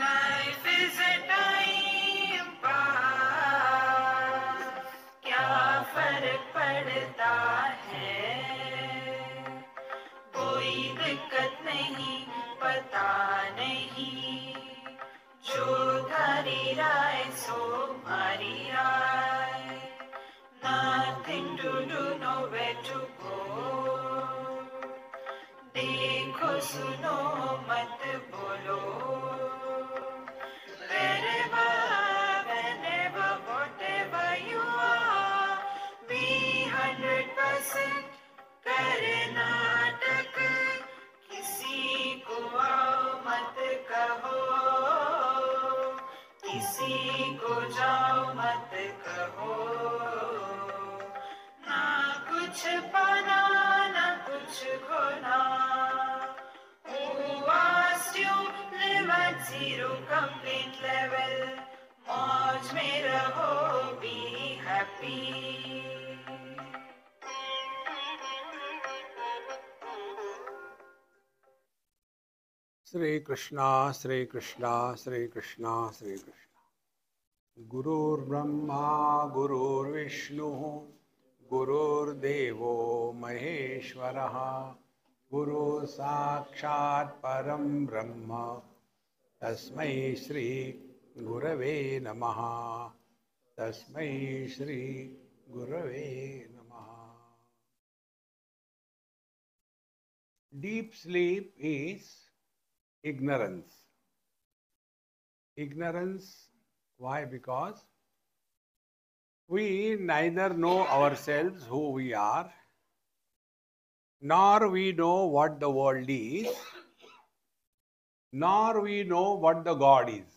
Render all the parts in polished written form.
Life is a time pass, क्या फर्क पड़ता है, कोई दिक्कत नहीं, पता नहीं, जो धारी राय सो भारी राय, nothing to do, nowhere to go, देखो सुनो मत बोलो, wherever, whenever, whatever you are, be 100% करे नाटक, किसी को आओ मत कहो, किसी को जाओ मत कहो, ना कुछ पाना ना कुछ खोना, who asked you live at zero complete level, मौज में रहो, be happy. Shri Krishna, Shri Krishna, Shri Krishna, Shri Krishna. Gurur Brahma, Gurur Vishnu, Gurur Devo Maheshwaraha, Guru Sakshat Param Brahma, Tasmai Shri Gurave Namaha, Tasmai Shri Gurave Namaha. Deep sleep is ignorance. Ignorance, why? Because we neither know ourselves who we are, nor we know what the world is, nor we know what the God is.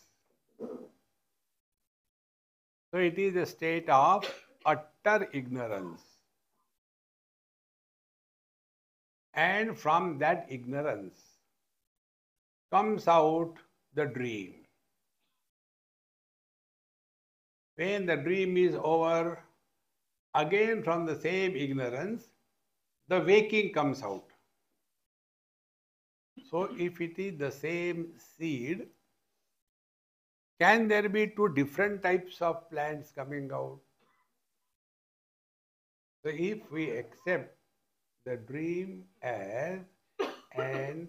So it is a state of utter ignorance. And from that ignorance comes out the dream. When the dream is over, again from the same ignorance, the waking comes out. So if it is the same seed, can there be two different types of plants coming out? So if we accept the dream as an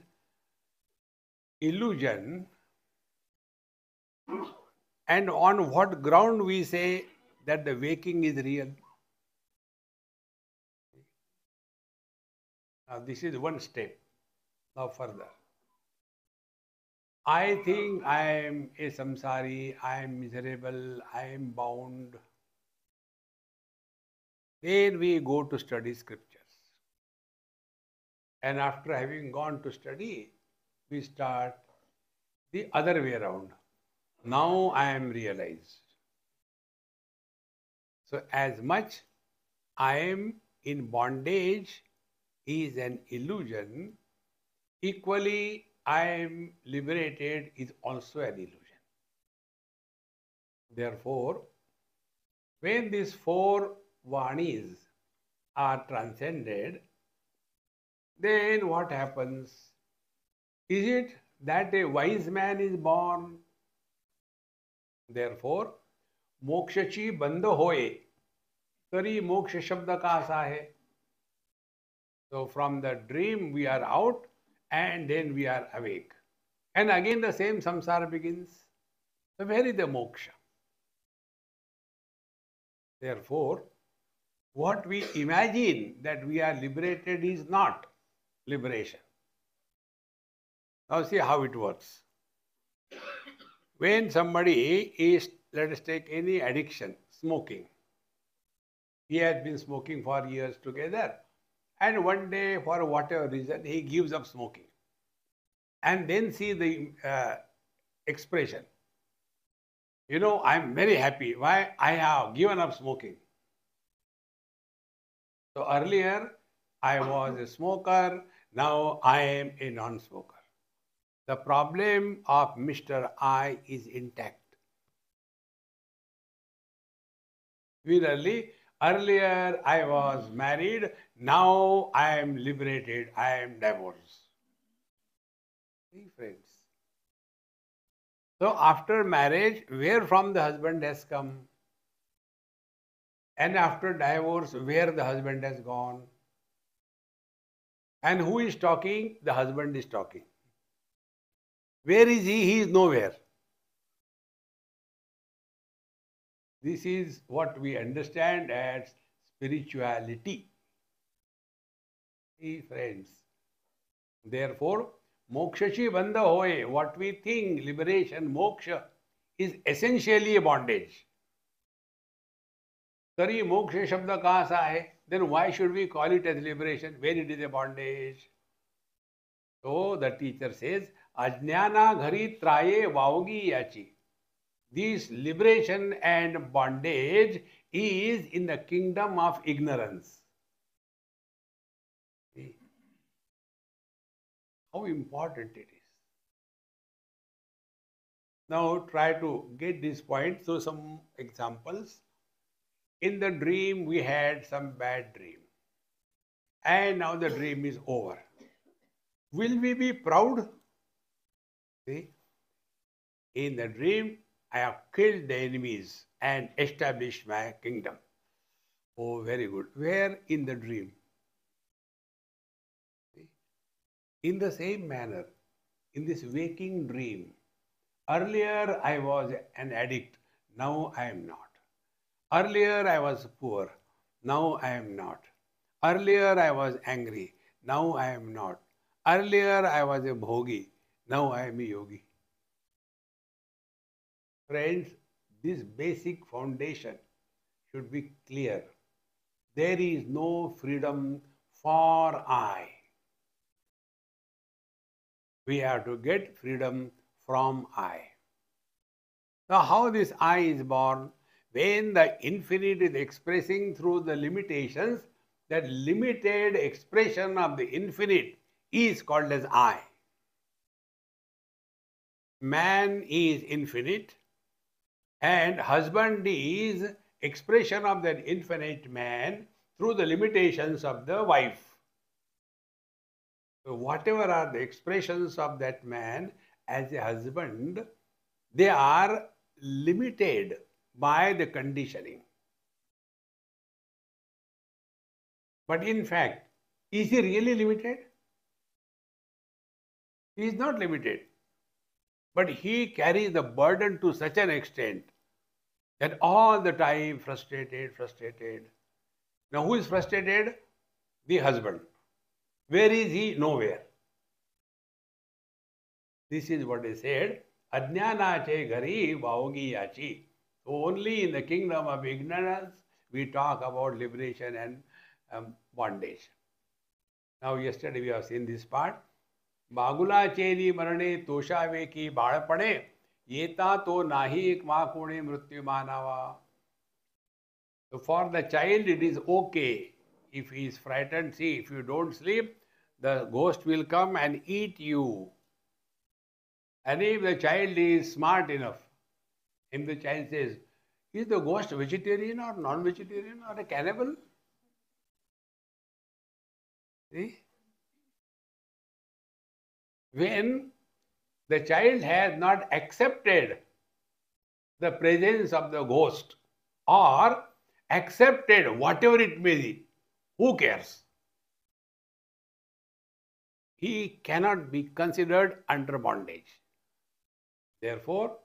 illusion, and on what ground we say that the waking is real? Now this is one step. Now further. I think I am a samsari, I am miserable, I am bound. Then we go to study scriptures. And after having gone to study, we start the other way around. Now I am realized. So as much I am in bondage is an illusion, equally I am liberated is also an illusion. Therefore, when these four vanis are transcended, then what happens? Is it that a wise man is born? Therefore, मोक्षची बंद होय तरी मोक्ष शब्द का असा आहे. So from the dream we are out and then we are awake. And again the same samsara begins. So where is the moksha? Therefore, what we imagine that we are liberated is not liberation. Now see how it works. When somebody is, let us take any addiction, smoking. He has been smoking for years together, and one day, for whatever reason, he gives up smoking. And then see the expression. You know, I am very happy. Why? I have given up smoking. So earlier, I was a smoker. Now I am a non-smoker. The problem of Mr. I is intact. Similarly, Earlier I was married, now I am liberated, I am divorced. See, friends. So after marriage, where from the husband has come? And after divorce, where the husband has gone? And who is talking? The husband is talking. Where is he? He is nowhere. This is what we understand as spirituality. See, friends. Therefore, mokshashi bandha hoye, what we think, liberation, moksha, is essentially a bondage. तरी मोक्ष शब्द कहाँ सा है? Then why should we call it as liberation when it is a bondage? So the teacher says, ajnana ghari traye vaogi yachi. This liberation and bondage is in the kingdom of ignorance. See how important it is. Now try to get this point. So some examples. In the dream, we had some bad dream. And now the dream is over. Will we be proud? See, in the dream, I have killed the enemies and established my kingdom. Oh, very good. Where? In the dream. See? In the same manner, in this waking dream, earlier I was an addict, now I am not. Earlier I was poor, now I am not. Earlier I was angry, now I am not. Earlier I was a bhogi, now I am a yogi. Friends, this basic foundation should be clear. There is no freedom for I. We have to get freedom from I. Now, how this I is born? When the infinite is expressing through the limitations, that limited expression of the infinite is called as I. Man is infinite and husband is expression of that infinite man through the limitations of the wife. So whatever are the expressions of that man as a husband, they are limited by the conditioning. But in fact, is he really limited? He is not limited. But he carries the burden to such an extent that all the time frustrated. Now who is frustrated? The husband. Where is he? Nowhere. This is what is said, Ajnana che gari vaogi yachi. So only in the kingdom of ignorance we talk about liberation and bondage. Now yesterday we have seen this part. बागुला चेरी मरणे तोषावे की बाळपणे येता तो नाही एक मा कोणे मृत्यू मानावा. So for the child it is okay. If he is frightened, see, if you don't sleep, the ghost will come and eat you. And if the child is smart enough, if the child says, is the ghost vegetarian or non-vegetarian or a cannibal? See? When the child has not accepted the presence of the ghost or accepted whatever it may be, who cares? He cannot be considered under bondage. Therefore,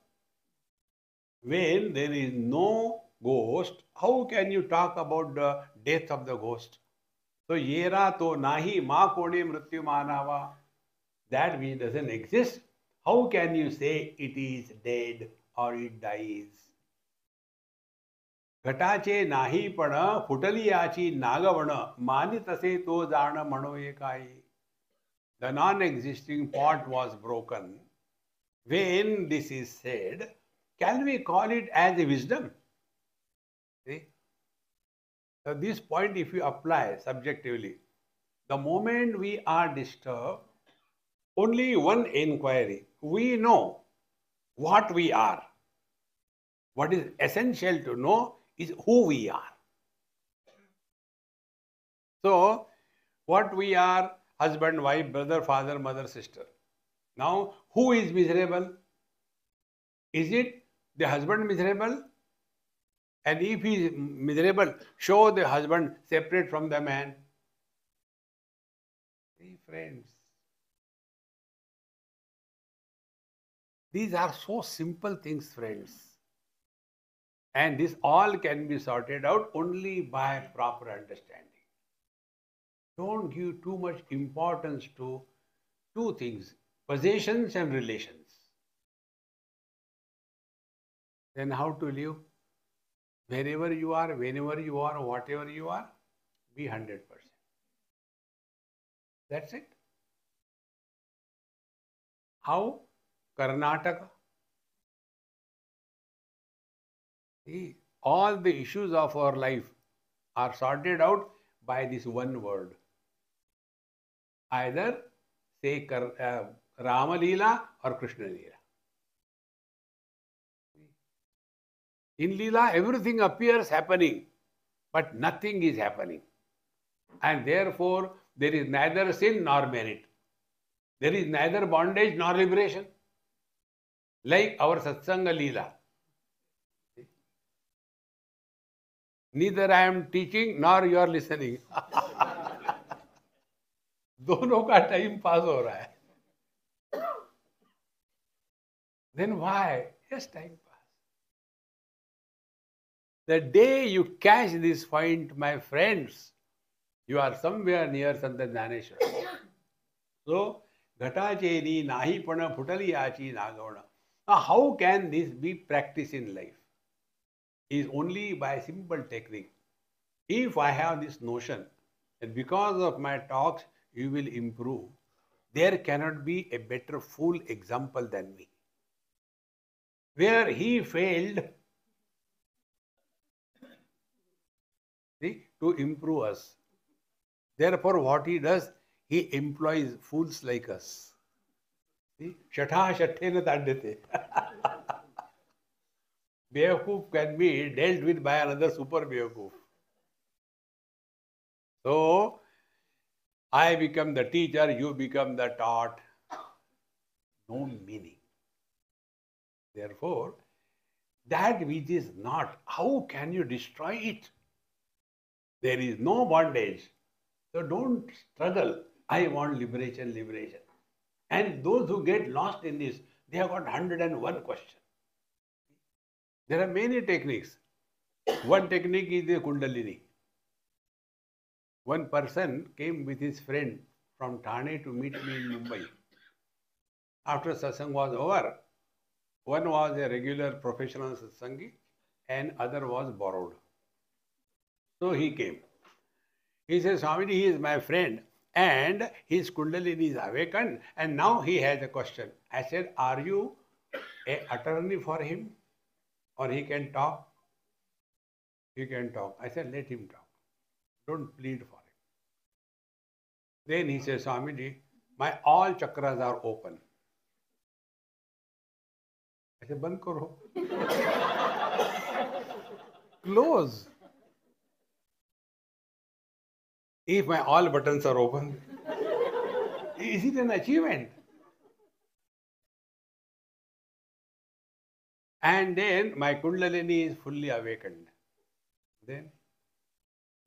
when there is no ghost, how can you talk about the death of the ghost? So, yera to nahi ma kone mrityu manava. That which doesn't exist, how can you say it is dead or it dies? घटाचे नाही पण फुटली याची नागवण मानी तसे तो जाण म्हणो एकाई. The non-existing pot was broken. When this is said, can we call it as a wisdom? See? So this point if you apply subjectively, the moment we are disturbed, only one inquiry. We know what we are. What is essential to know is who we are. So, what we are, husband, wife, brother, father, mother, sister. Now, who is miserable? Is it the husband miserable? And if he is miserable, show the husband separate from the man. See, friends, these are so simple things, friends. And this all can be sorted out only by proper understanding. Don't give too much importance to two things, possessions and relations. Then how to live? Wherever you are, whenever you are, whatever you are, be 100%. That's it. How? Karnataka. See, all the issues of our life are sorted out by this one word. Either say Rama Leela or Krishna Leela. In Leela, everything appears happening, but nothing is happening. And therefore, there is neither sin nor merit. There is neither bondage nor liberation. Like our Satsanga Leela. Neither I am teaching nor you are listening. दोनों का time pass हो रहा है. Then why? Yes, time pass. The day you catch this point, my friends, you are somewhere near Sant Jnaneshwar. So, Ghatacheni nahi pana phutali achi nagavana. Now, how can this be practiced in life? Is only by simple technique. If I have this notion that because of my talks you will improve, there cannot be a better fool example than me. Where he failed, see, to improve us. Therefore, what he does, he employs fools like us. See, Shatha Shathena Tadhyate. Bewakoof can be dealt with by another super Bewakoof. So, I become the teacher, you become the taught. No meaning. Therefore, that which is not, how can you destroy it? There is no bondage. So don't struggle. I want liberation, liberation. And those who get lost in this, they have got 101 questions. There are many techniques. One technique is the Kundalini. One person came with his friend from Thane to meet me in Mumbai. After satsang was over, one was a regular professional satsangi and other was borrowed. So he came. He says, Swamiji, he is my friend and his Kundalini is awakened and now he has a question. I said, are you an attorney for him or he can talk? He can talk. I said, let him talk. Don't plead for him. Then he says, Swamiji, my all chakras are open. I said, band karo. Close. If my all buttons are open, is it an achievement? And then my Kundalini is fully awakened. Then,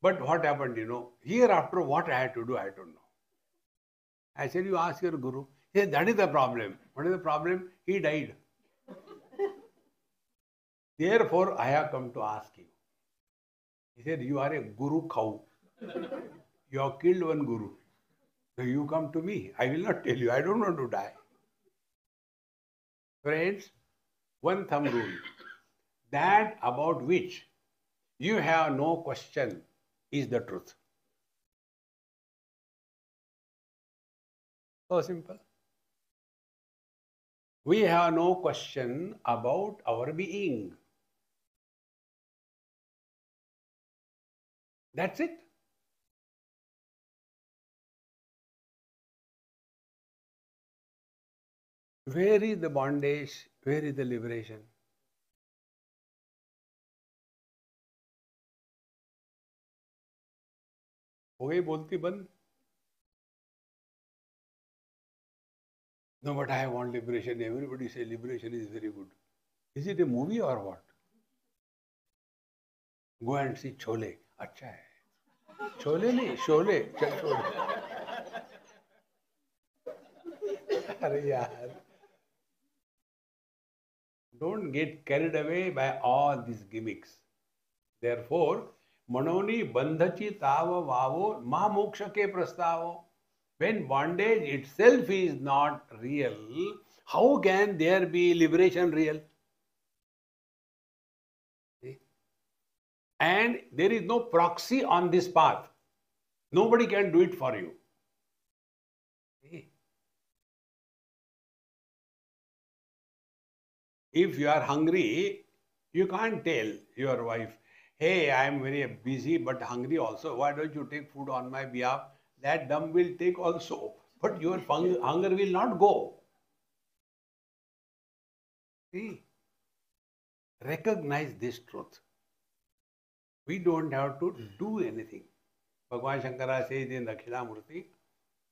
but what happened, hereafter what I had to do, I don't know. I said, you ask your guru. He said, that is the problem. What is the problem? He died. Therefore, I have come to ask you. He said, you are a guru cow. You have killed one guru. So you come to me. I will not tell you. I don't want to die. Friends, one thumb rule. That about which you have no question is the truth. So simple. We have no question about our being. That's it. Where is the bondage? Where is the liberation? हो गई बोलती बंद. No, but I want liberation. Everybody say liberation is very good. Is it a movie or what? Go and see Chole. अच्छा है. छोले नहीं, शोले. चल छोले. अरे यार. Don't get carried away by all these gimmicks. Therefore, मनोनी बंधची ताव वावो मा मोक्ष के प्रस्तावो. When bondage itself is not real, how can there be liberation real? See? And there is no proxy on this path. Nobody can do it for you. See? If you are hungry, you can't tell your wife, hey, I am very busy but hungry also. Why don't you take food on my behalf? That dumb will take also. But your hunger will not go. See? Recognize this truth. We don't have to do anything. Bhagavan Shankara says in Dakshinamurti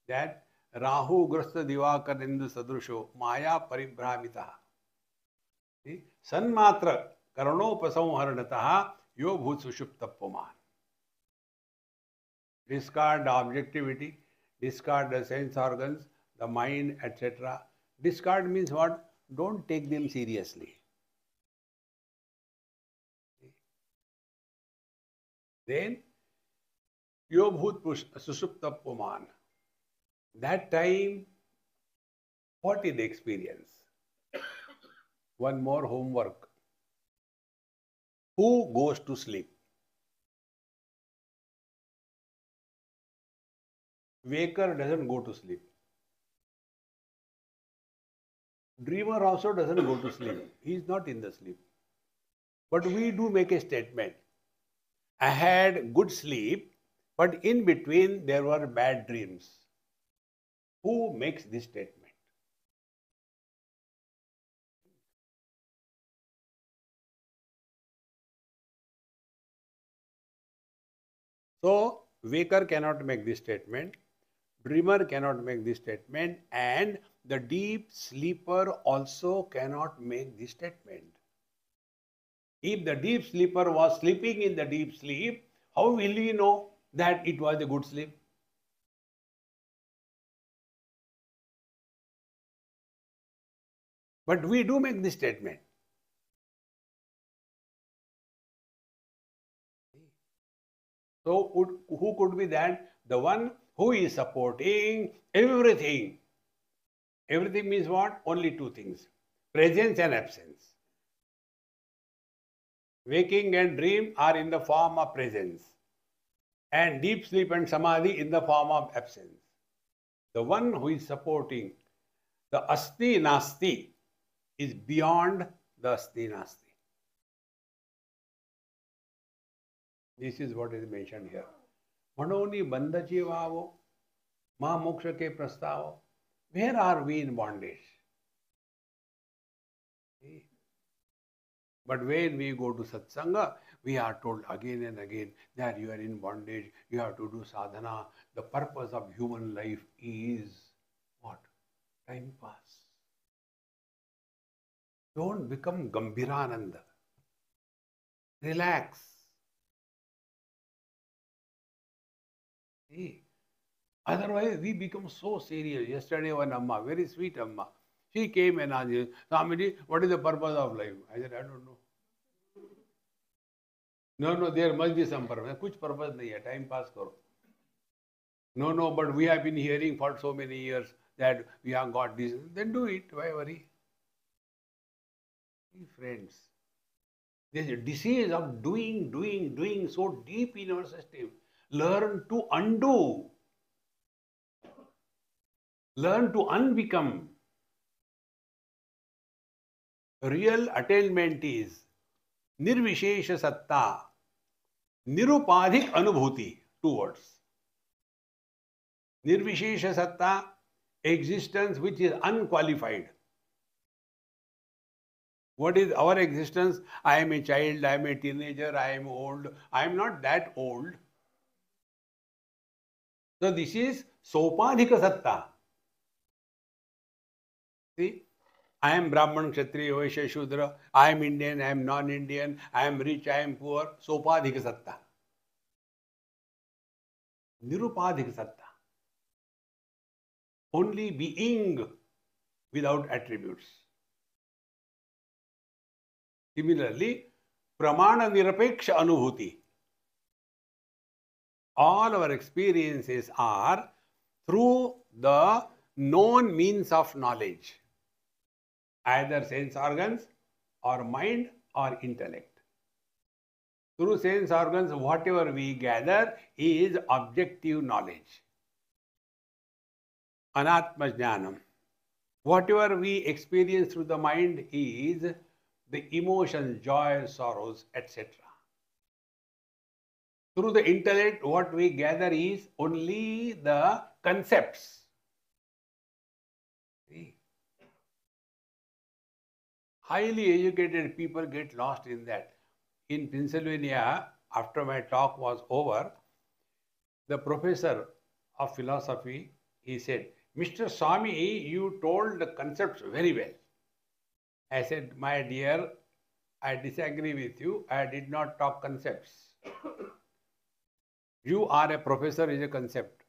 that Rahu Grasta Divakarindu Sadrusho Maya Paribhramita. Sanmatra Karanopasauharanataha Yo Bhut Sushuptapuman. Discard the objectivity, discard the sense organs, the mind, etc. Discard means what? Don't take them seriously. Then, Yo Bhut Sushuptapuman. That time, what is the experience? One more homework. Who goes to sleep? Waker doesn't go to sleep. Dreamer also doesn't go to sleep. He is not in the sleep. But we do make a statement. I had good sleep, but in between there were bad dreams. Who makes this statement? So, waker cannot make this statement, dreamer cannot make this statement, and the deep sleeper also cannot make this statement. If the deep sleeper was sleeping in the deep sleep, how will he know that it was a good sleep? But we do make this statement. So, who could be that? The one who is supporting everything. Everything means what? Only two things. Presence and absence. Waking and dream are in the form of presence. And deep sleep and samadhi in the form of absence. The one who is supporting the asti nasti is beyond the asti nasti. This is what is mentioned here. Manoni bandhachi vavo, ma moksha ke prastavo. Where are we in bondage? But when we go to satsanga, we are told again and again that you are in bondage, you have to do sadhana. The purpose of human life is what? Time pass. Don't become Gambhirananda. Relax. See? Otherwise, we become so serious. Yesterday, one Amma, very sweet Amma, she came and asked, Swamiji, what is the purpose of life? I said, I don't know. No, there must be some purpose. Kuch purpose nahi hai, time pass karo. No, but we have been hearing for so many years that we have got this. Then do it, why worry? Friends, there is a disease of doing so deep in our system. Learn to undo. Learn to unbecome. Real attainment is Nirvishesha Satta, Nirupadhik Anubhuti. Two words. Nirvishesha Satta, existence which is unqualified. What is our existence? I am a child, I am a teenager, I am old. I am not that old. So this is Sopadhika Satta. See, I am Brahman, Kshatriya, Vaishya, Shudra. I am Indian, I am non-Indian, I am rich, I am poor. Sopadhika Satta. Nirupadhika Satta. Only being without attributes. Similarly, Pramana Nirapeksha Anubhuti. All our experiences are through the known means of knowledge, either sense organs or mind or intellect. Through sense organs, whatever we gather is objective knowledge. Anatma Jnanam. Whatever we experience through the mind is the emotions, joys, sorrows, etc. Through the intellect, what we gather is only the concepts. See? Highly educated people get lost in that. In Pennsylvania, after my talk was over, the professor of philosophy, he said, Mr. Swami, you told the concepts very well. I said, my dear, I disagree with you. I did not talk concepts. You are a professor is a concept.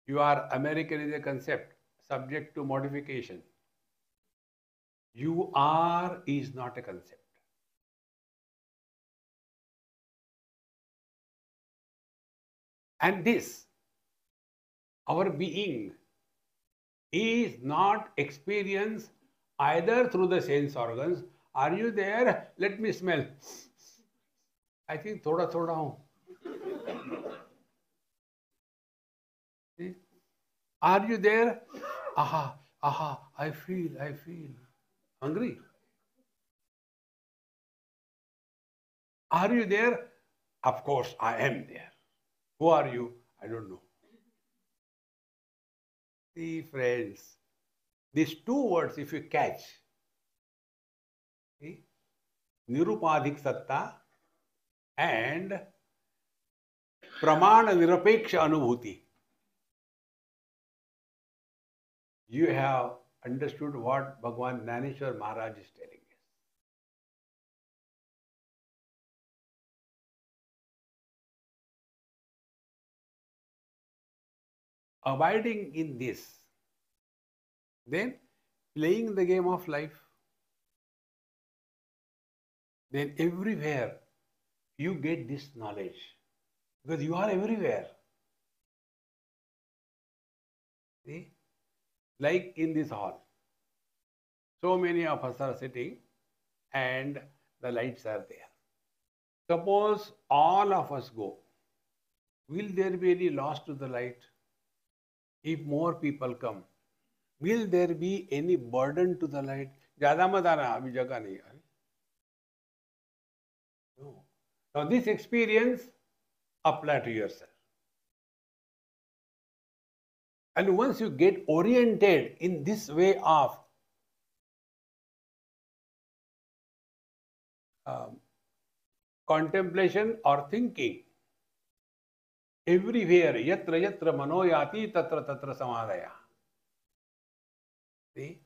You are American is a concept, subject to modification. You are is not a concept. And this, our being, is not experienced either through the sense organs. Are you there? Let me smell. I think thoda thoda hu. See? Are you there? Aha, aha, I feel. Hungry? Are you there? Of course, I am there. Who are you? I don't know. See, friends, these two words, if you catch, see, Nirupadhik Satta and Pramana Nirapeksha Anubhuti, you have understood what Bhagwan Dhaneshwar Maharaj is telling us. Abiding in this, then playing the game of life, then everywhere you get this knowledge because you are everywhere. See? Like in this hall, so many of us are sitting and the lights are there. Suppose all of us go, will there be any loss to the light? If more people come, will there be any burden to the light? ज़्यादा मत आना, अभी जगह नहीं है. No. Now this experience apply to yourself. And once you get oriented in this way of contemplation or thinking, everywhere, yatra yatra manoyati tatra tatra samadaya. See,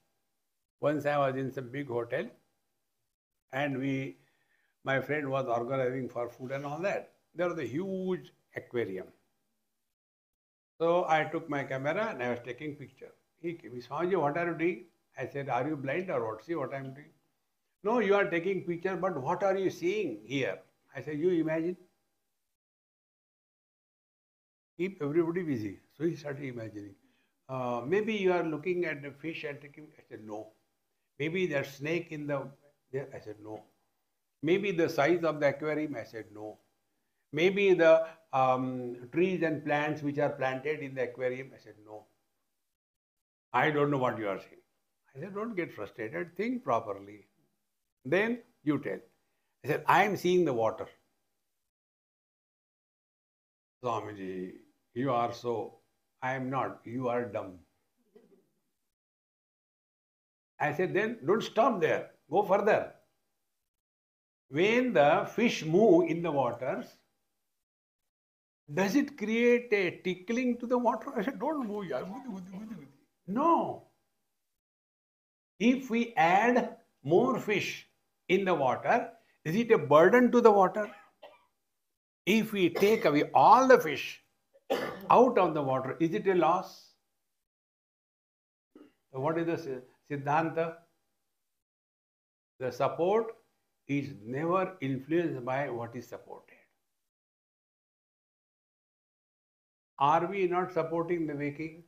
once I was in some big hotel and my friend was organizing for food and all that. There was a huge aquarium. So I took my camera and I was taking picture. He came, Swamiji, what are you doing? I said, are you blind or what? See what I am doing. No, you are taking picture, but what are you seeing here? I said, you imagine. Keep everybody busy. So he started imagining. Maybe you are looking at the fish and taking. I said, no. Maybe there's snake in the there. I said, no. Maybe the size of the aquarium. I said, no. Maybe the trees and plants which are planted in the aquarium. I said, no. I don't know what you are saying. I said, don't get frustrated. Think properly. Then you tell. I said, I am seeing the water. Swamiji, you are so. I am not. You are dumb. I said, then don't stop there. Go further. When the fish move in the waters, Does it create a tickling to the water? I said, don't move. Yaar. No. If we add more fish in the water, is it a burden to the water? If we take away all the fish out of the water, is it a loss? So what is the Siddhanta? The support is never influenced by what is supported. Are we not supporting the waking?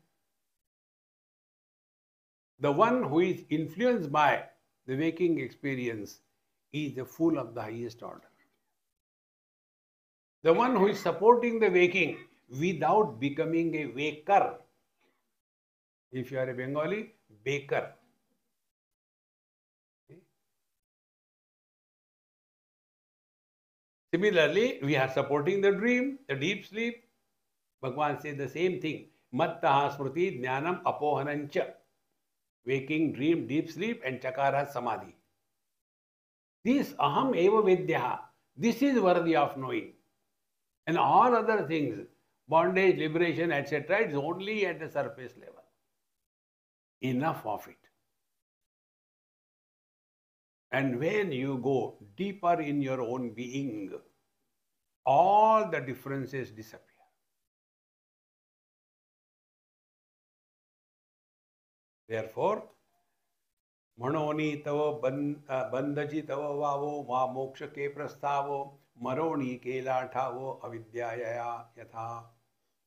The one who is influenced by the waking experience is the fool of the highest order. The one who is supporting the waking without becoming a waker. If you are a Bengali, baker. Similarly, we are supporting the dream, the deep sleep. Bhagavan says the same thing. Mattaha smriti jnanam apohanancha. Waking, dream, deep sleep, and chakara samadhi. This aham eva vedyaha. This is worthy of knowing. And all other things, bondage, liberation, etc., it's only at the surface level. Enough of it. And when you go deeper in your own being, all the differences disappear. Therefore, Manoni tava bandaji tava vavo va moksha ke prastavo maroni ke lathavo avidyaya yatha.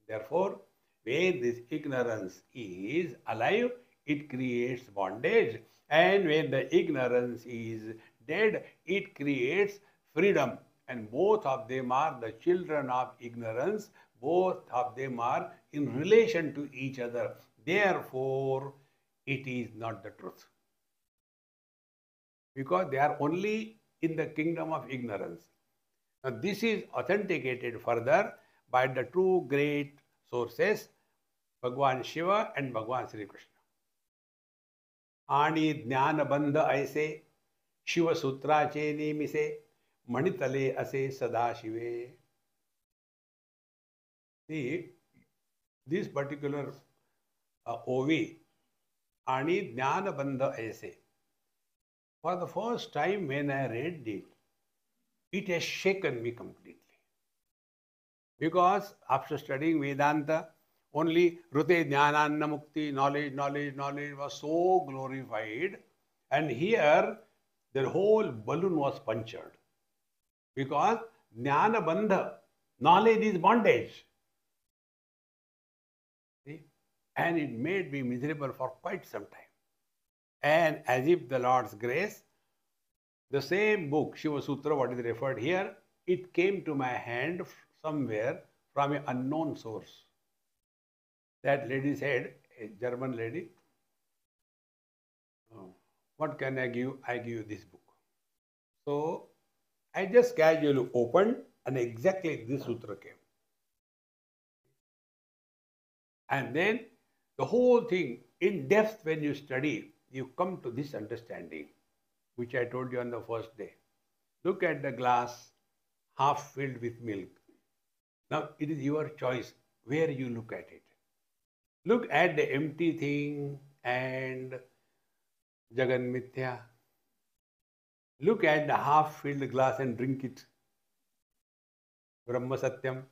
Therefore, when this ignorance is alive, it creates bondage. And when the ignorance is dead, it creates freedom. And both of them are the children of ignorance. Both of them are in relation to each other. Therefore, it is not the truth. Because they are only in the kingdom of ignorance. Now, this is authenticated further by the two great sources, Bhagwan Shiva and Bhagwan Sri Krishna. Ani Jnana Bandha Aise, Shiva Sutra Cheni Mise, Manitale Ase Sada Shive. See, this particular OV, Ani Jnana Bandha Aise. For the first time when I read it, it has shaken me completely. Because after studying Vedanta, only Rute Jnananna Mukti, knowledge, knowledge, knowledge was so glorified. And here, the whole balloon was punctured. Because Jnana Bandha, knowledge is bondage. See? And it made me miserable for quite some time. And as if the Lord's grace, the same book, Shiva Sutra, what is referred here, it came to my hand somewhere from an unknown source. That lady said, a German lady, "Oh, what can I give? I give you this book." So I just casually opened and exactly this sutra came. And then the whole thing, in depth when you study, you come to this understanding, which I told you on the first day. Look at the glass half filled with milk. Now it is your choice where you look at it. Look at the empty thing and Jagan Mithya. Look at the half filled glass and drink it. Brahma Satyam.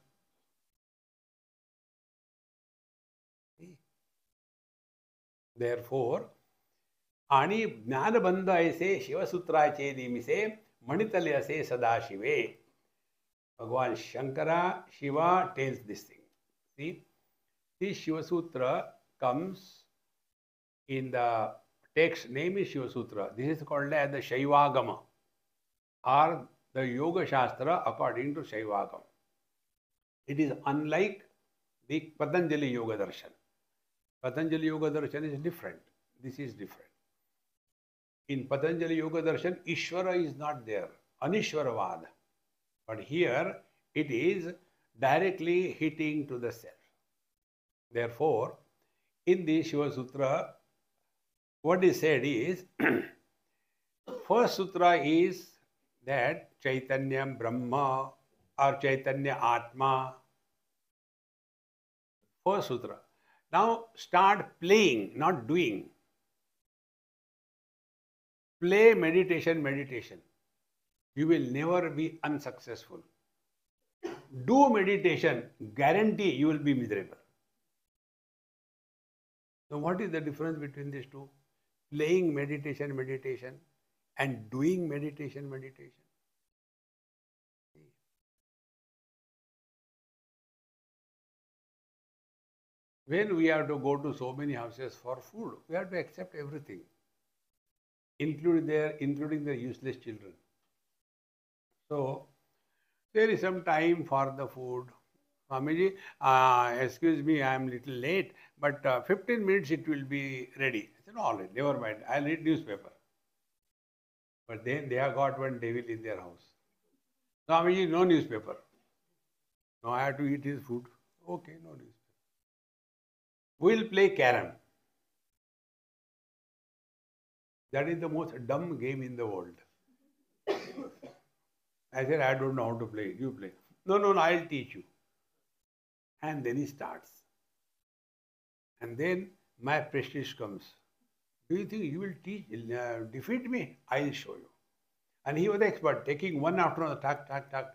Therefore, Ani Jnana Bandha Aise Shiva Sutra Chedi Mise Manitale Ase Sadashive. Bhagavan Shankara, Shiva tells this thing. See, this Shiva Sutra comes in the text name is Shiva Sutra. This is called as the Shaivagama or the Yoga Shastra according to Shaivagama. It is unlike the Patanjali Yoga Darshan. Patanjali Yoga Darshan is different. This is different. In Patanjali Yoga Darshan, Ishvara is not there. Anishvaravad. But here, it is directly hitting to the self. Therefore, in the Shiva Sutra, what is said is, first sutra is that Chaitanya Brahma or Chaitanya Atma First sutra. Now start playing, not doing. Play meditation, meditation. You will never be unsuccessful. Do meditation, guarantee you will be miserable. So what is the difference between these two? Playing meditation, meditation, and doing meditation, meditation. When we have to go to so many houses for food, we have to accept everything, including their useless children. So there is some time for the food. Swamiji, excuse me, I am little late, but 15 minutes it will be ready. I said, all right, never mind, I'll read newspaper. But then they have got one devil in their house. Swamiji, no newspaper. No, I have to eat his food. Okay, no newspaper. We'll play carom. That is the most dumb game in the world. I said, I don't know how to play. You play. No, I'll teach you. And then he starts. And then my prestige comes. Do you think you will defeat me? I'll show you. And he was expert, taking one after another, tuck.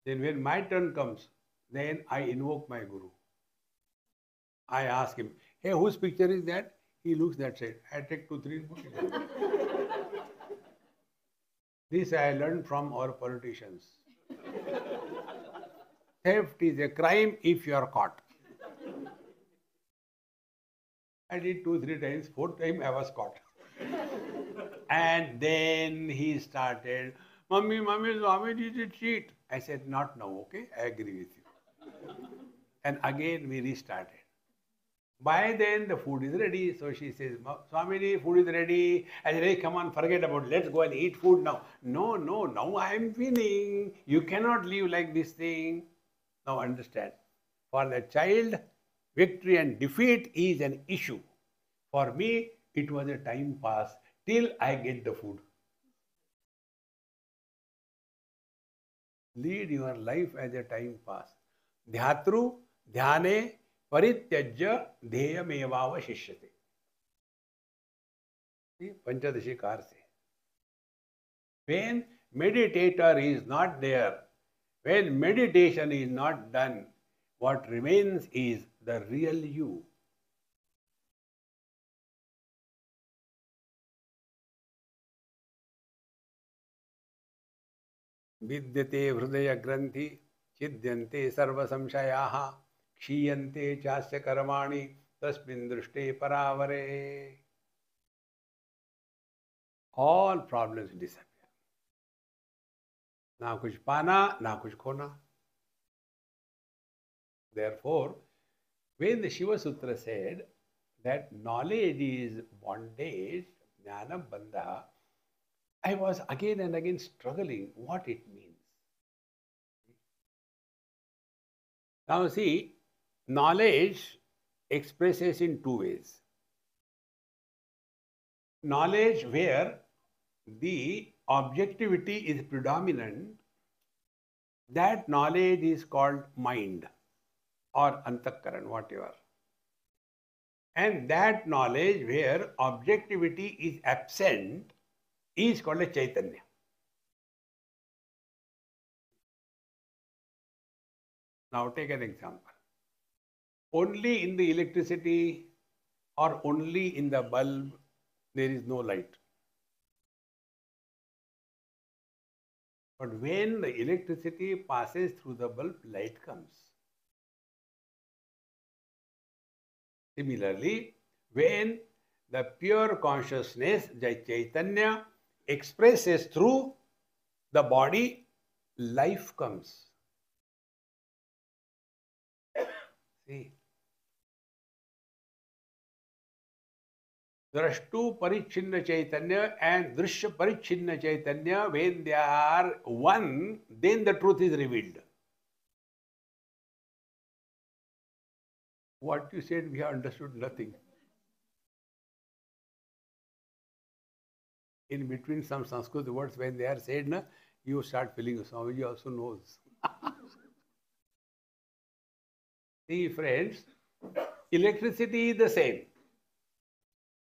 Then when my turn comes, then I invoke my guru. I ask him, hey, whose picture is that? He looks that side. I take 2, 3 books. This I learned from our politicians. Theft is a crime if you are caught. I did 2, 3 times. 4th time I was caught. And then he started, Mummy, Swami is a cheat. I said, not now, okay? I agree with you. And again we restarted. By then the food is ready. So she says, Swamiji, food is ready. I said, hey, come on, forget about it. Let's go and eat food now. No, now I am winning. You cannot live like this thing. Now understand. For the child, victory and defeat is an issue. For me, it was a time pass till I get the food. Lead your life as a time pass. Dhyatru, dhyane, परित्यज्य ध्येयमेवावशिष्यते. Panchadashi car से. When meditator is not there, when meditation is not done, what remains is the real you. विद्यते हृदय ग्रंथि छिद्यन्ते सर्व संशयाः क्षीयन्ते चास्य कर्माणि तस्मिन् दृष्टे परावरे. All problems disappear. ना कुछ पाना, ना कुछ खोना. Therefore, when the Shiva Sutra said that knowledge is bondage, jnana bandha, I was again and again struggling what it means. Now see, knowledge expresses in 2 ways. Knowledge where the objectivity is predominant, that knowledge is called mind or antakaran, whatever. And that knowledge where objectivity is absent is called a Chaitanya. Now take an example. Only in the electricity or only in the bulb there is no light. But when the electricity passes through the bulb, light comes. Similarly, when the pure consciousness, Chaitanya, expresses through the body, life comes. See, Drashtu Parichinna Chaitanya and Drishya Parichinna Chaitanya, when they are one, then the truth is revealed. What you said, we have understood nothing. In between some Sanskrit words, when they are said, na, you start feeling, Swamiji also knows. See, friends, Electricity is the same,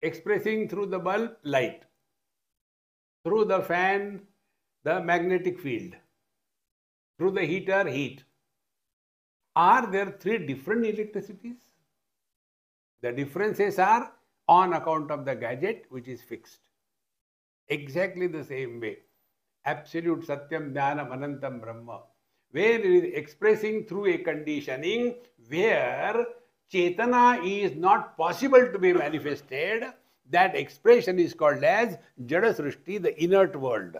expressing through the bulb light, through the fan the magnetic field, through the heater heat. Are there three different electricities? The differences are on account of the gadget which is fixed. Exactly the same way. Absolute Satyam Jnanam Anantam Brahma. Where it is expressing through a conditioning where Chetana is not possible to be manifested, that expression is called as Jada Srishti, the inert world.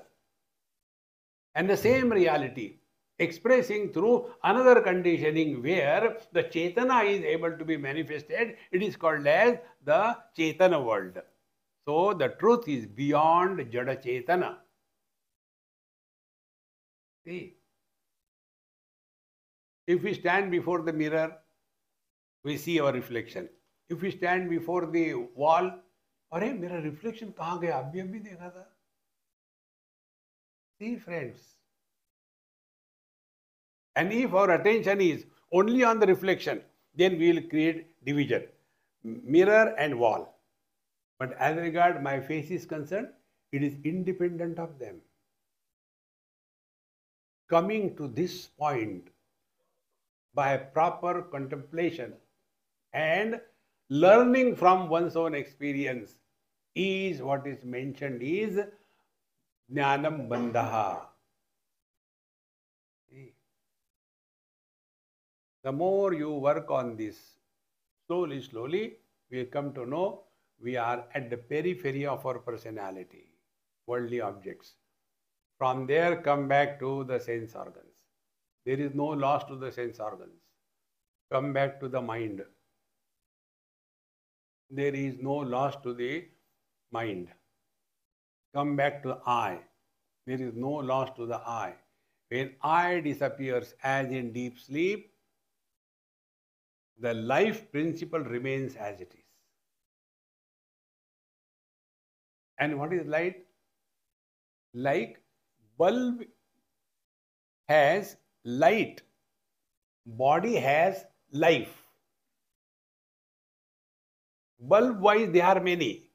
And the same reality expressing through another conditioning where the Chetana is able to be manifested, it is called as the Chetana world. So the truth is beyond Jada Chetana. See, if we stand before the mirror, we see our reflection. If we stand before the wall, अरे मेरा reflection कहाँ गया? अभी अभी देखा था. See, friends. And if our attention is only on the reflection, then we will create division, mirror and wall. But as regard my face is concerned, it is independent of them. Coming to this point by proper contemplation and learning from one's own experience is what is mentioned is Jnanam Bandhaha. The more you work on this, slowly, we will come to know we are at the periphery of our personality, worldly objects. From there, come back to the sense organs. There is no loss to the sense organs. Come back to the mind. There is no loss to the mind. Come back to the eye. There is no loss to the eye. When eye disappears as in deep sleep, the life principle remains as it is. And what is light? Like bulb has light, body has life. Bulb wise they are many,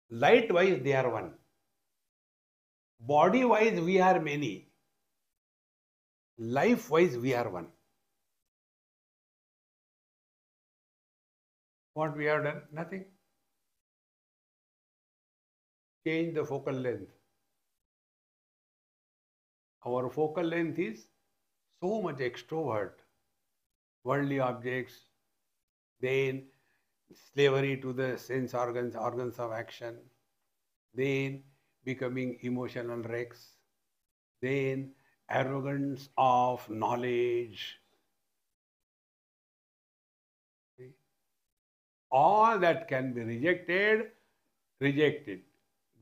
light wise they are one. Body wise we are many, life wise we are one. What we have done? Nothing. Change the focal length. Our focal length is so much extrovert, worldly objects, then slavery to the sense organs, organs of action, then becoming emotional wrecks, then arrogance of knowledge. All that can be rejected, rejected.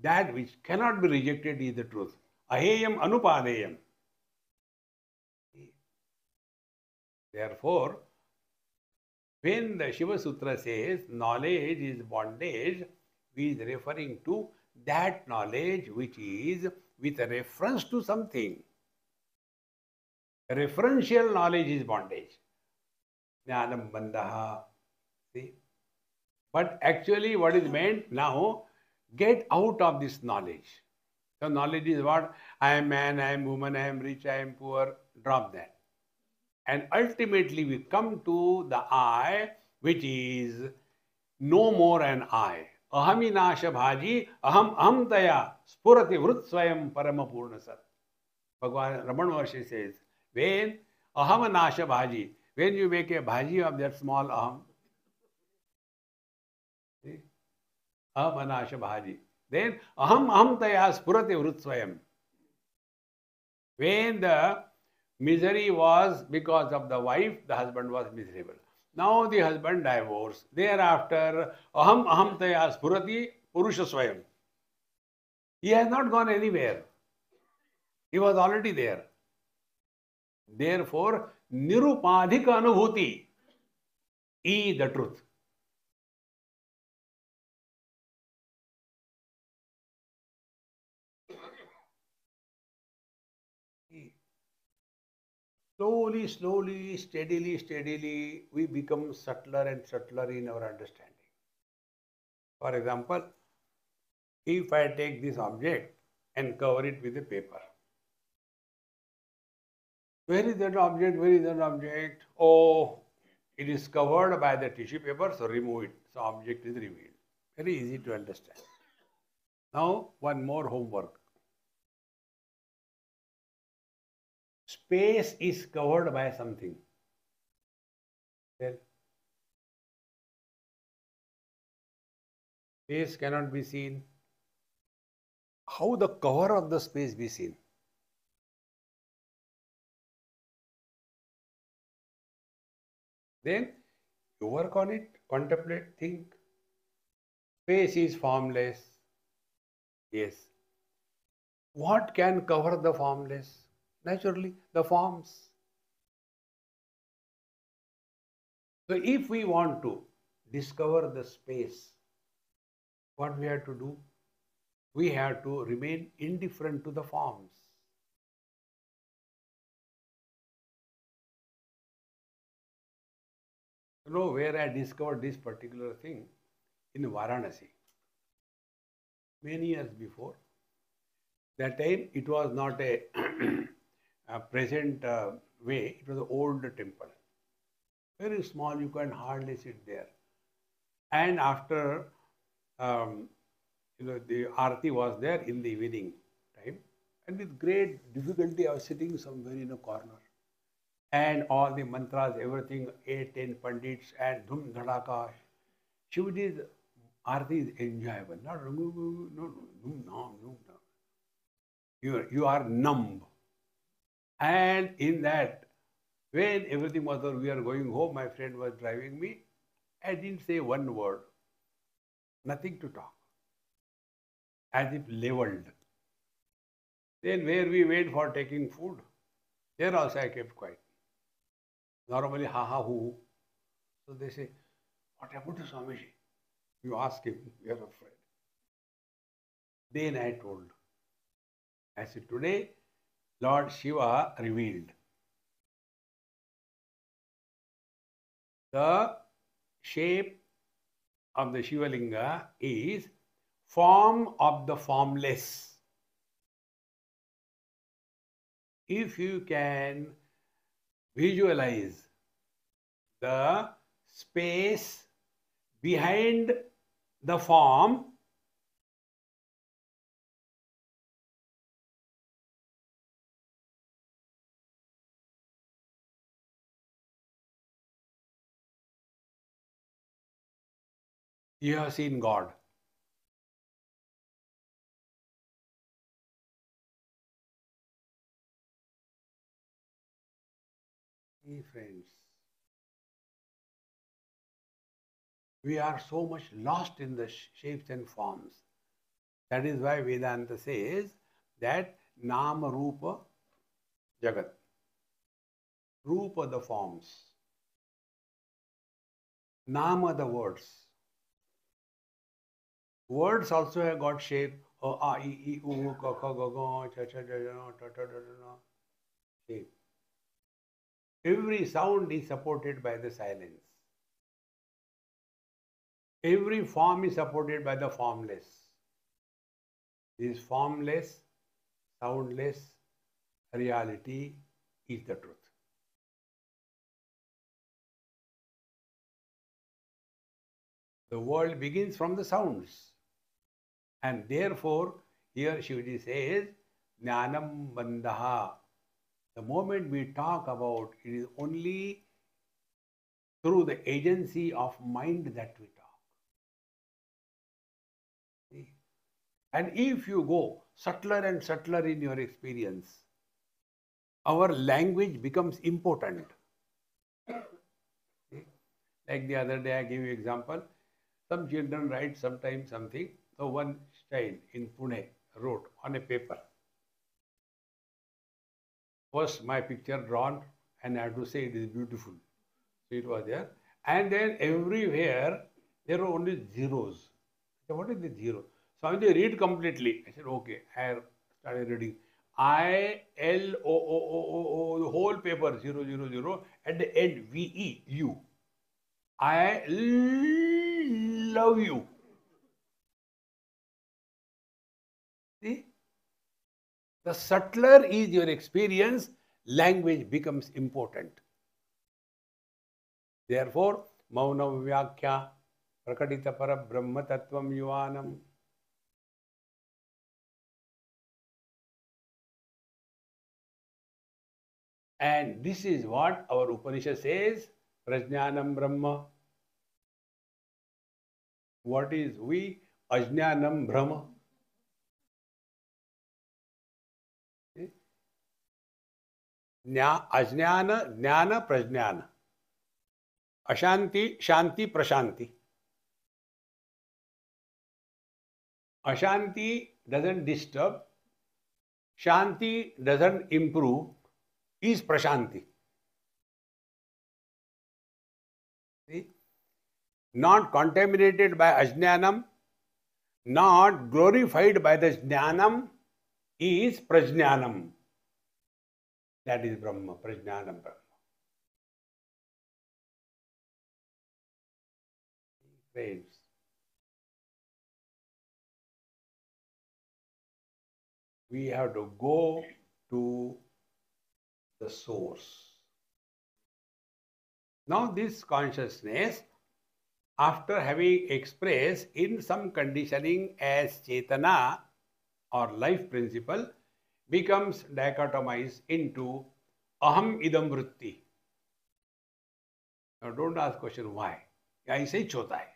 That which cannot be rejected is the truth. Aheyam anupadeyam. Therefore, when the Shiva Sutra says knowledge is bondage, he is referring to that knowledge which is with a reference to something. Referential knowledge is bondage. Jnanam bandhaha. See? But actually what is meant now, get out of this knowledge. So knowledge is what? I am man, I am woman, I am rich, I am poor. Drop that. And ultimately we come to the I, which is no more an I. Ahaminasha bhaji, aham taya, spurati vrut swayam paramapurna sat. Bhagavan Ramana Maharshi says, when ahamanasha bhaji, when you make a bhaji of that small aham, ahamanasha bhaji, then aham taya spurati vrut swayam. When the misery was because of the wife, the husband was miserable. Now the husband divorced. Thereafter, aham taya spurati purusha swayam. He has not gone anywhere. He was already there. Therefore, nirupadhika anubhuti is the truth. Slowly, slowly, steadily, steadily, we become subtler and subtler in our understanding. For example, if I take this object and cover it with a paper, where is that object? Where is that object? Oh, it is covered by the tissue paper, so remove it. So object is revealed. Very easy to understand. Now, one more homework. Space is covered by something. Well, space cannot be seen. How the cover of the space be seen? Then you work on it, contemplate, think. Space is formless. Yes. What can cover the formless? Naturally, the forms. So if we want to discover the space, what we have to do? We have to remain indifferent to the forms. You know where I discovered this particular thing? In Varanasi. Many years before. That time it was not a, a present way, it was an old temple. Very small, you can hardly sit there. And after the arati was there in the evening time, and with great difficulty I was sitting somewhere in a corner. And all the mantras, everything, 8-10 pandits and dhum dhadaka. Shivaji's arati is enjoyable. Not no, no. You are numb. And in that, when everything was over, we are going home, my friend was driving me. I didn't say one word. Nothing to talk. As if leveled. Then where we went for taking food, there also I kept quiet. Normally, ha ha hoo. So they say, what happened to Swamiji? You ask him, we are afraid. Then I told, I said, today, Lord Shiva revealed the shape of the Shiva Linga is form of the formless. If you can visualize the space behind the form, you have seen God. Hey friends, we are so much lost in the shapes and forms. That is why Vedanta says that Nama Rupa Jagat. Rupa the forms. Nama the words. Words also have got shape. A, I, I, U, Ka, Ka, Ga, Ga, Cha, Cha, Ja, Ja, Ta, Ta, Ta, Ta, shape. Every sound is supported by the silence. Every form is supported by the formless. This formless, soundless reality is the truth. The world begins from the sounds. And therefore, here Shivaji says, Jnanam Bandhaha. The moment we talk about it is only through the agency of mind that we talk. See? And if you go subtler and subtler in your experience, our language becomes important. See? Like the other day I gave you example. Some children write sometimes something. So one child in Pune wrote on a paper. First my picture drawn and I had to say it is beautiful. So it was there. And then everywhere there were only zeros. I said, what is the zero? So I read completely. I said, okay. I started reading. I-L-O-O-O-O-O, the whole paper, 000, at the end, V-E, you. I love you. See? The subtler is your experience, language becomes important. Therefore, Mauna Vyakhya, Prakatita Para Brahma Tattvam Yuvanam. And this is what our Upanishad says, Prajnanam Brahma. What is we? Ajnanam Brahma. Ajnana, Jnana, Prajnana. Ashanti, Shanti, Prashanti. Ashanti doesn't disturb. Shanti doesn't improve. Is Prashanti. See? Not contaminated by Ajnanam, not glorified by the Jnanam, is Prajnanam. That is Brahma, Prajnanam Brahma. Friends, we have to go to the source. Now this consciousness, after having expressed in some conditioning as Chetana or life principle, becomes dichotomized into Aham Idam Vritti. Now don't ask question why. ऐसे ही होता है.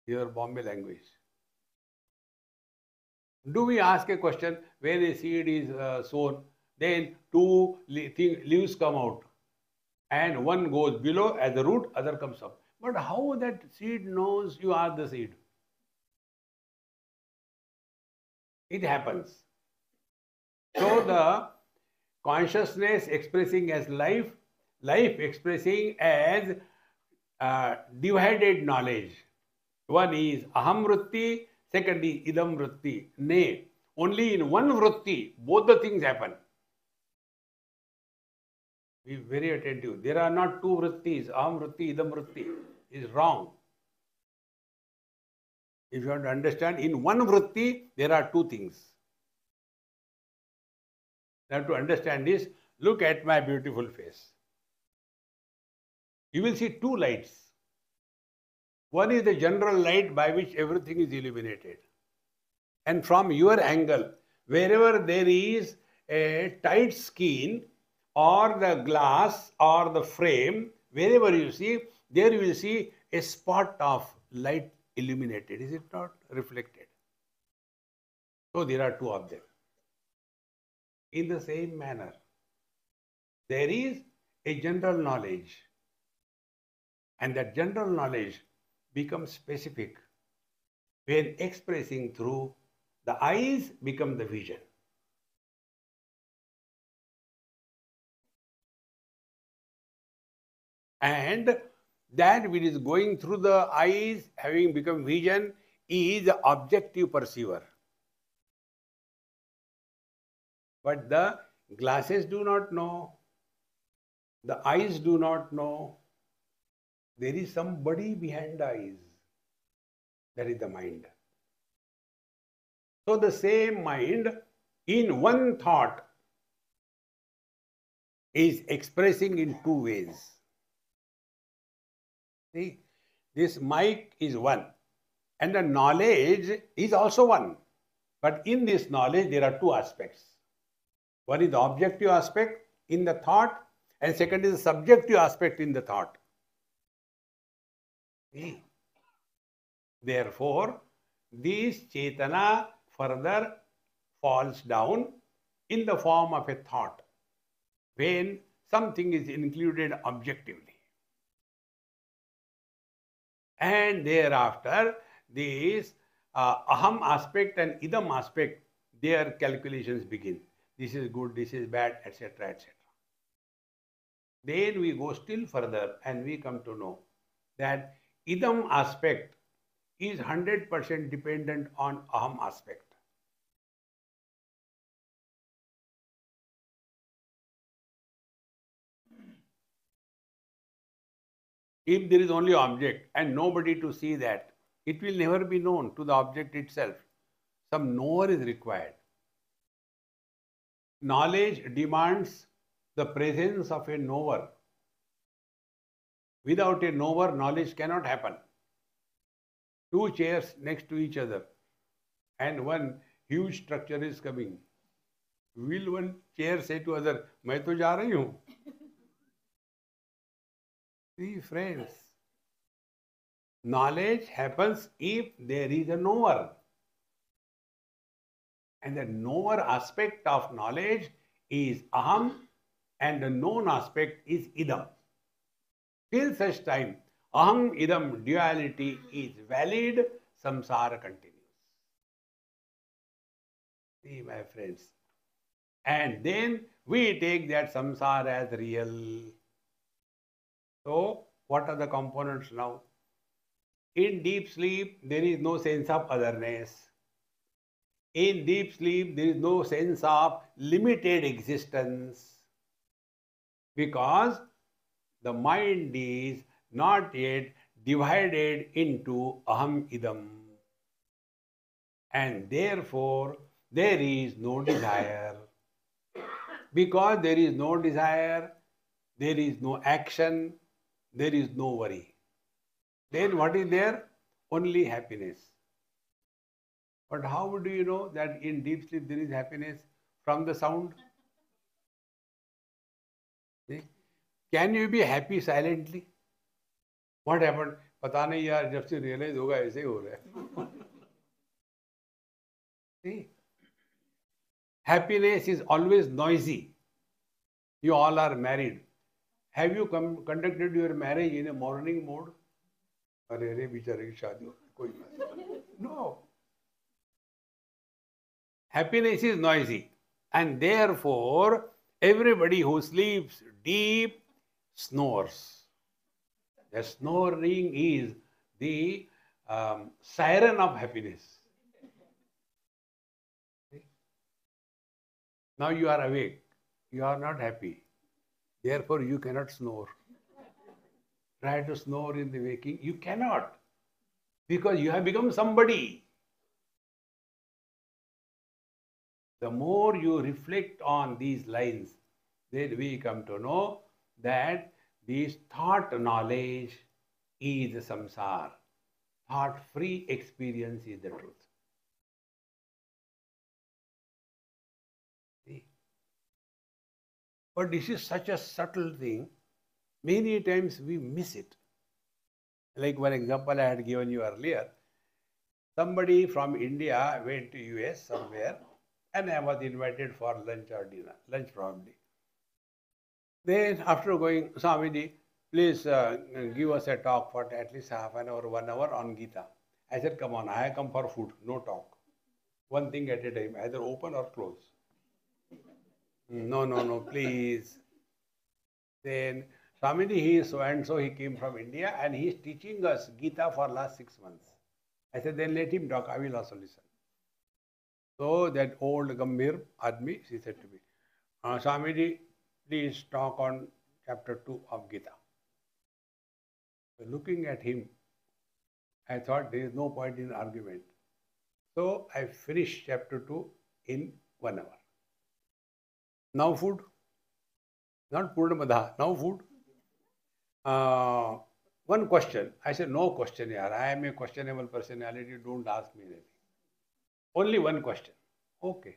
Your Bombay language. Do we ask a question where a seed is sown, then two leaves come out, and one goes below as the root, other comes up. But how that seed knows you are the seed? It happens. So the consciousness expressing as life, life expressing as divided knowledge. One is Aham Vritti, second is Idam Vritti. Nay, only in one Vritti, both the things happen. Be very attentive. There are not two Vrittis, Aham Vritti, Idam Vritti. Is wrong. If you want to understand, in one Vritti, there are two things. Now to understand this, look at my beautiful face. You will see two lights. One is the general light by which everything is illuminated. And from your angle, wherever there is a tight skin or the glass or the frame, wherever you see, there you will see a spot of light illuminated. Is it not reflected? So there are two of them. In the same manner, there is a general knowledge, and that general knowledge becomes specific when expressing through the eyes become the vision. And that which is going through the eyes having become vision is the objective perceiver. But the glasses do not know, the eyes do not know. There is somebody behind the eyes. That is the mind. So the same mind in one thought is expressing in two ways. See, this mic is one, and the knowledge is also one. But in this knowledge, there are two aspects. One is the objective aspect in the thought, and second is the subjective aspect in the thought. See? Therefore, this Chetana further falls down in the form of a thought when something is included objectively. And thereafter, this Aham aspect and Idam aspect, their calculations begin. This is good, this is bad, etc., etc. Then we go still further and we come to know that Idam aspect is 100% dependent on Aham aspect. If there is only object and nobody to see that, it will never be known to the object itself. Some knower is required. Knowledge demands the presence of a knower. Without a knower, knowledge cannot happen. Two chairs next to each other and one huge structure is coming. Will one chair say to other, मैं तो जा रही हूँ? See, friends, knowledge happens if there is a knower. And the knower aspect of knowledge is aham and the known aspect is idam. Till such time, aham idam duality is valid, samsara continues. See, my friends. And then we take that samsara as real. So, what are the components now? In deep sleep, there is no sense of otherness. In deep sleep, there is no sense of limited existence because the mind is not yet divided into aham idam. And therefore, there is no desire. Because there is no desire, there is no action, there is no worry. Then what is there? Only happiness. But how do you know that in deep sleep there is happiness? From the sound? See? Can you be happy silently? What happened? पता नहीं यार जब से realize होगा ऐसे ही हो रहा है. See? Happiness is always noisy. You all are married. Have you conducted your marriage in a morning mode? अरे अरे बेचारे की शादी कोई no. Happiness is noisy and therefore everybody who sleeps deep snores. The snoring is the siren of happiness. Now you are awake. You are not happy. Therefore you cannot snore. Try to snore in the waking. You cannot. Because you have become somebody. The more you reflect on these lines, then we come to know that this thought knowledge is the samsara. Thought-free experience is the truth. See? But this is such a subtle thing. Many times we miss it. Like one example I had given you earlier. Somebody from India went to US somewhere and I was invited for lunch or dinner, lunch probably. Then after going, Swamiji, please give us a talk for at least half an hour, 1 hour on Gita. I said, come on, I come for food, no talk. One thing at a time, either open or close. No, please. Then Swamiji, he is so and so, he came from India and he is teaching us Gita for last 6 months. I said, then let him talk, I will also listen. So that old Gambhir Admi, she said to me, Swamiji, please talk on chapter 2 of Gita. So looking at him, I thought there is no point in argument. So I finished chapter 2 in 1 hour. Now food. Not Purnamadha, now food. One question. I said, no question, yaar. I am a questionable personality. Don't ask me anything. Only one question. Okay.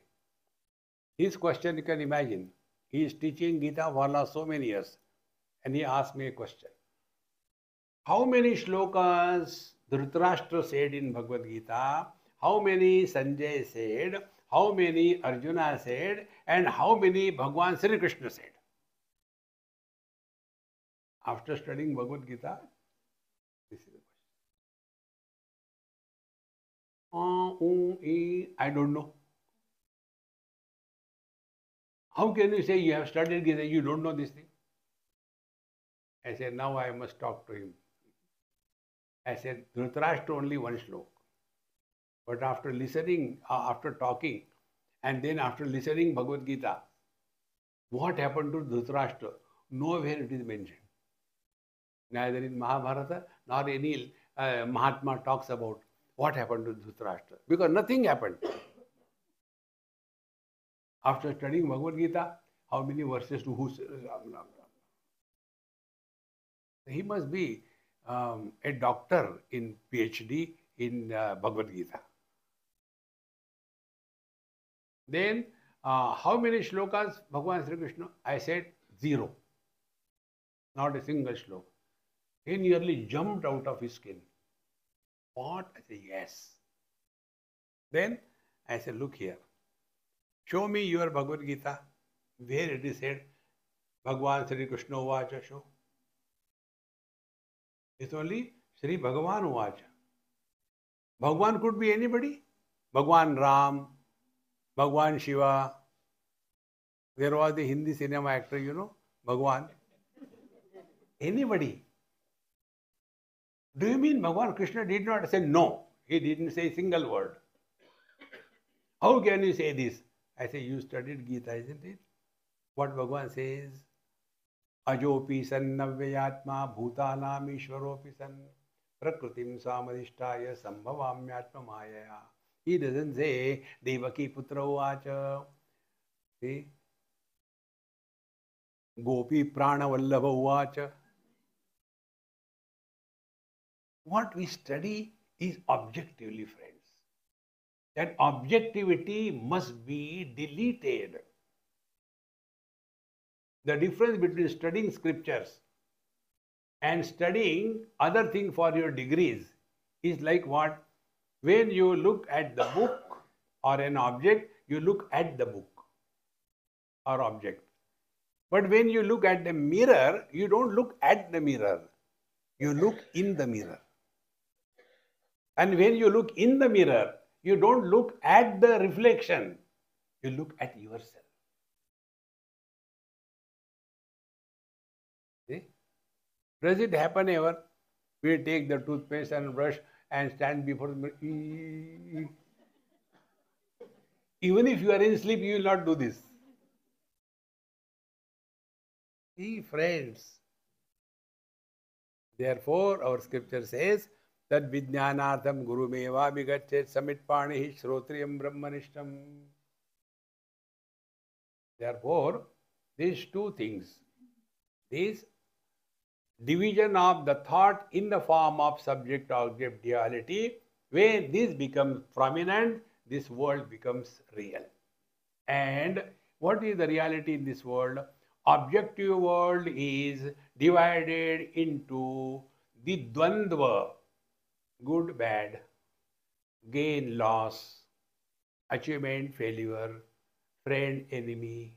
His question you can imagine. He is teaching Gita for last so many years. And he asked me a question. How many shlokas Dhritarashtra said in Bhagavad Gita? How many Sanjay said? How many Arjuna said? And how many Bhagwan Sri Krishna said? After studying Bhagavad Gita, this is the question. I don't know. How can you say you have studied Gita, you don't know this thing? I said, now I must talk to him. I said, Dhritarashtra only one shlok. But after listening, after talking, and then after listening Bhagavad Gita, what happened to Dhritarashtra? Nowhere it is mentioned. Neither in Mahabharata nor any Mahatma talks about what happened to Dhritarashtra. Because nothing happened. After studying Bhagavad Gita, how many verses to who? He must be a doctor in PhD in Bhagavad Gita. Then, how many shlokas Bhagavan Sri Krishna? I said 0. Not a single shloka. He nearly jumped out of his skin. What? I said, yes. Then I said, look here. Show me your Bhagavad Gita, where it is said, Bhagavan Sri Krishna Uvacha. Show. It's only Sri Bhagavan Uvacha. Bhagavan could be anybody. Bhagavan Ram, Bhagavan Shiva. There was the Hindi cinema actor, you know, Bhagavan. Anybody. Do you mean Bhagavan Krishna did not say no? He didn't say a single word. How can you say this? I say, you studied Gita, isn't it? What Bhagavan says? Ajopi san navyayatma bhutanam ishwaropi san prakritim samadhishtaya sambhavamyatma mayaya. He doesn't say Devaki putra uvacha. See? Gopi prana vallabha uvacha. What we study is objectively, friends. That objectivity must be deleted. The difference between studying scriptures and studying other thing for your degrees is like what? When you look at the book or an object, you look at the book or object. But when you look at the mirror, you don't look at the mirror. You look in the mirror. And when you look in the mirror, you don't look at the reflection. You look at yourself. See? Does it happen ever? We take the toothpaste and brush and stand before the mirror. Even if you are in sleep, you will not do this. See, friends. Therefore, our scripture says that Vijnanartham Gurumeva Vigachet Samitpanihi Shrotriyam Brahmanishtam. Therefore, these two things, this division of the thought in the form of subject-object duality, when this becomes prominent, this world becomes real. And what is the reality in this world? Objective world is divided into the dvandva, good, bad, gain, loss, achievement, failure, friend, enemy.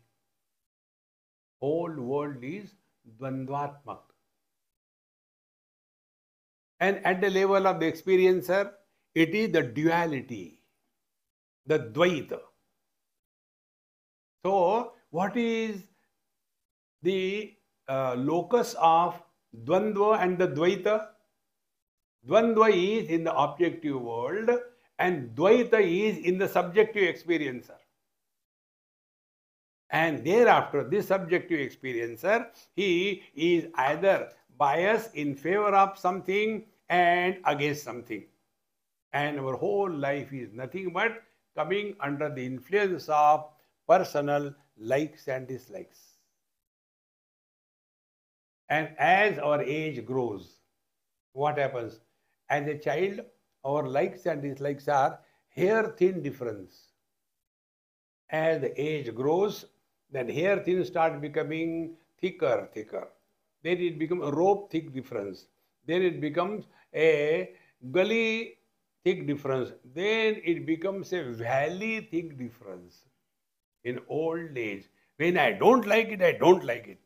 Whole world is dvandvatmak. And at the level of the experiencer, it is the duality, the dvaita. So, what is the locus of dvandva and the dvaita? Dvandva is in the objective world and dvaita is in the subjective experiencer. And thereafter, this subjective experiencer, he is either biased in favor of something and against something. And our whole life is nothing but coming under the influence of personal likes and dislikes. And as our age grows, what happens? As a child, our likes and dislikes are hair-thin difference. As the age grows, then hair-thin start becoming thicker. Then it becomes a rope-thick difference. Then it becomes a gully-thick difference. Then it becomes a valley-thick difference. In old age, when I don't like it, I don't like it.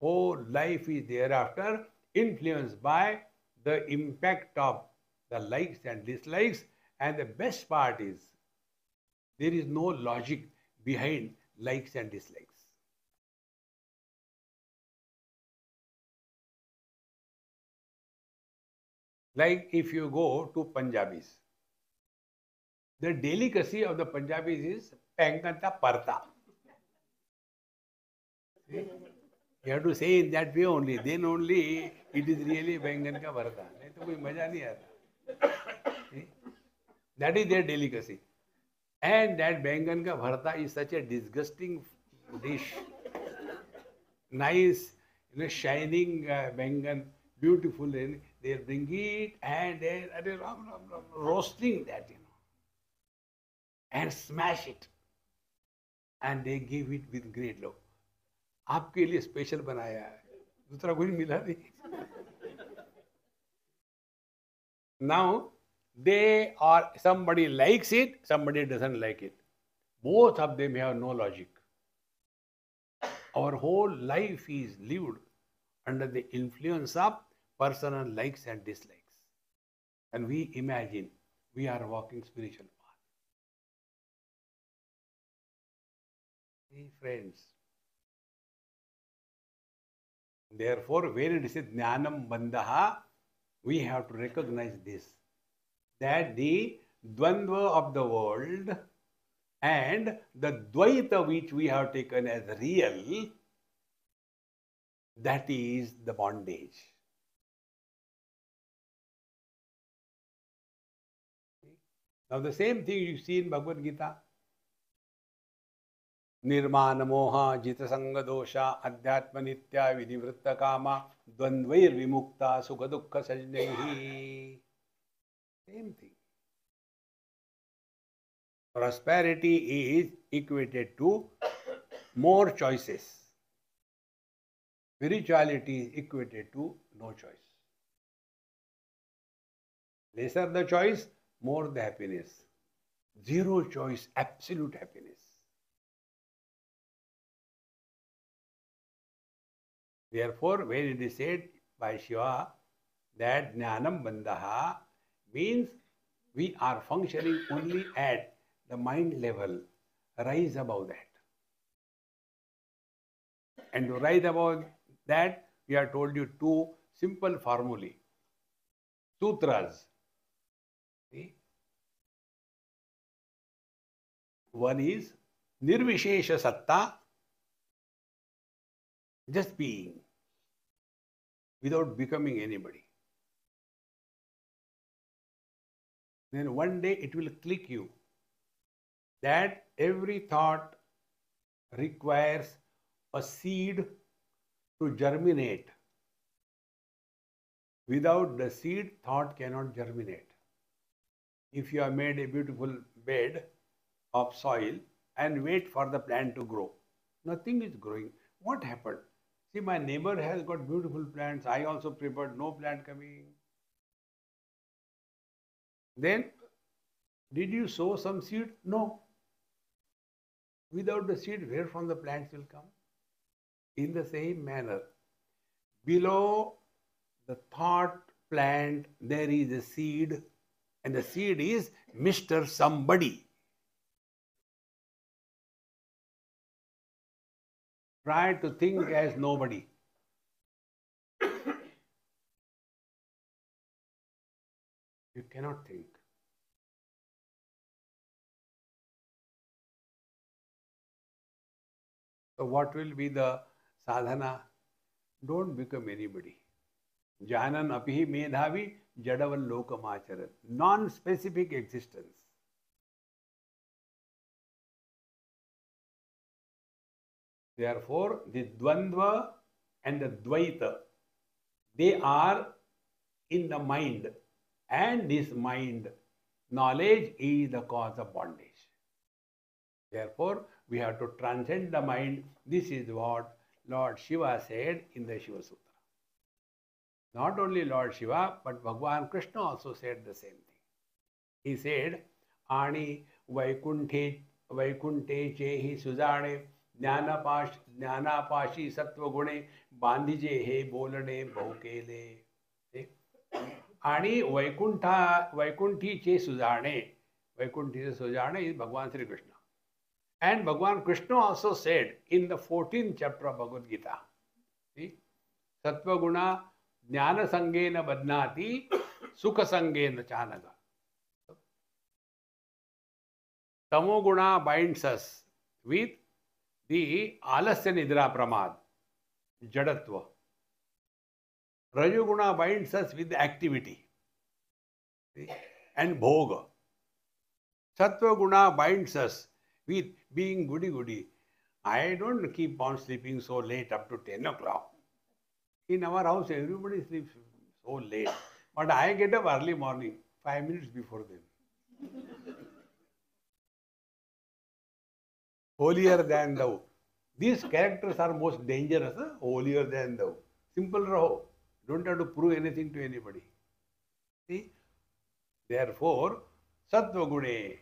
Whole life is thereafter influenced by the impact of the likes and dislikes. And the best part is, there is no logic behind likes and dislikes. Like if you go to Punjabis, the delicacy of the Punjabis is penganta parta. You have to say in that way only. Then only it is really Bengan ka bharta. नहीं तो कोई मजा नहीं आता. That is their delicacy. And that Bengan ka bharta is such a disgusting dish. Nice, shining Bengan, beautiful. And they bring it and they are roasting that, and smash it. And they give it with great love. आपके लिए special बनाया है, दूसरा कोई मिला नहीं. Now they are, somebody likes it, somebody doesn't like it. Both of them have no logic. Our whole life is lived under the influence of personal likes and dislikes. And we imagine we are walking spiritual path. Hey friends. Therefore, when it is jnanam bandha, we have to recognize this, that the dvandva of the world and the dvaita which we have taken as real, that is the bondage. Now the same thing you see in Bhagavad Gita. निर्माण मोह जित संग दोषा अध्यात्म नित्या विनिवृत्त कामा द्वंद्वैर विमुक्ता सुख दुख सजनैहि. Same thing. Prosperity is equated to more choices. Spirituality is equated to no choice. Lesser the choice, more the happiness. Zero choice, absolute happiness. Therefore, when it is said by Shiva that jnanam bandha means we are functioning only at the mind level, rise above that. And to rise above that, we have told you two simple formulae, sutras. See? One is nirvishesha satta, just being, without becoming anybody. Then one day it will click you that every thought requires a seed to germinate. Without the seed, thought cannot germinate. If you have made a beautiful bed of soil and wait for the plant to grow, nothing is growing. What happened? See, my neighbor has got beautiful plants. I also prepared, no plant coming. Then, did you sow some seed? No. Without the seed, where from the plants will come? In the same manner, below the thought plant, there is a seed, and the seed is Mr. Somebody. Try to think as nobody. You cannot think. So what will be the sadhana? Don't become anybody. Janan apihi medhavi jadavan lokamacharan. Non-specific existence. Therefore, the dvandva and the dvaita, they are in the mind. And this mind, knowledge is the cause of bondage. Therefore, we have to transcend the mind. This is what Lord Shiva said in the Shiva Sutra. Not only Lord Shiva, but Bhagavan Krishna also said the same thing. He said, Ani Vaikunthe chehi sujane jnanapashi sattva gune bandhije he bolane bahukele. Ani Vaikunthe che sujane. Vaikunthe sujane is Bhagavan Sri Krishna. And Bhagavan Krishna also said in the 14th chapter of Bhagavad Gita, see, Sattva Guna Jnana Sangena Badnati Sukha Sangena Chanaga. Tamo Guna binds us with the Alasya Nidra Pramad. jadatva. Rajoguna binds us with activity, see, and bhoga. Sattva guna binds us with being goody-goody. I don't keep on sleeping so late up to 10 o'clock. In our house, everybody sleeps so late. But I get up early morning, 5 minutes before them. Holier than thou. These characters are most dangerous. Huh? Holier than thou. Simple raho. Don't have to prove anything to anybody. See? Therefore, Sattva Gune.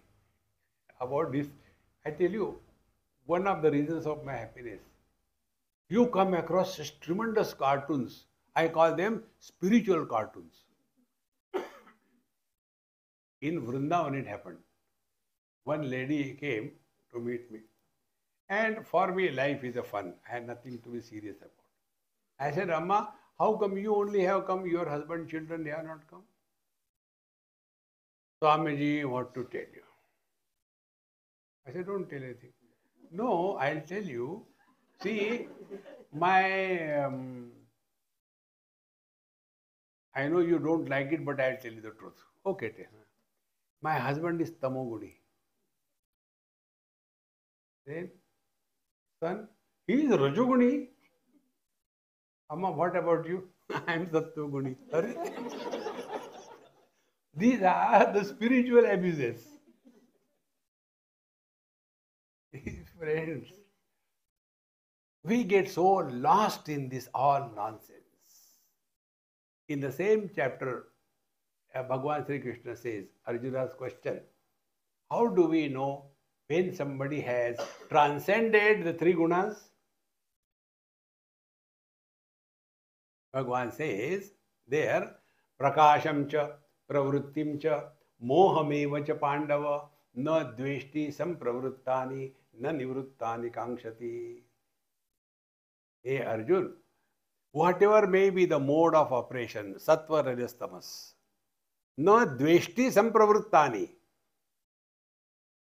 About this, I tell you, one of the reasons of my happiness. You come across such tremendous cartoons. I call them spiritual cartoons. In Vrindavan it happened. One lady came to meet me. And for me, life is a fun. I had nothing to be serious about. I said, Amma, how come you only have come? Your husband, children, they have not come? Swamiji, what to tell you? I said, don't tell anything. No, I'll tell you. See, my, I know you don't like it, but I'll tell you the truth. Okay, tell. My husband is Tamoguni. Then, son, he is Rajoguni. Amma, what about you? I am Sattoguni. These are the spiritual abuses. Friends, we get so lost in this all nonsense. In the same chapter, Bhagavan Sri Krishna says, Arjuna's question, how do we know when somebody has transcended the three gunas? Bhagavan says there, Prakasham cha, Pravrittim cha, Mohameva cha Pandava, na dveshti sampravruttani, na nivruttani kankshati. Hey Arjun, whatever may be the mode of operation, sattva, rajas, tamas, na dveshti sampravruttani.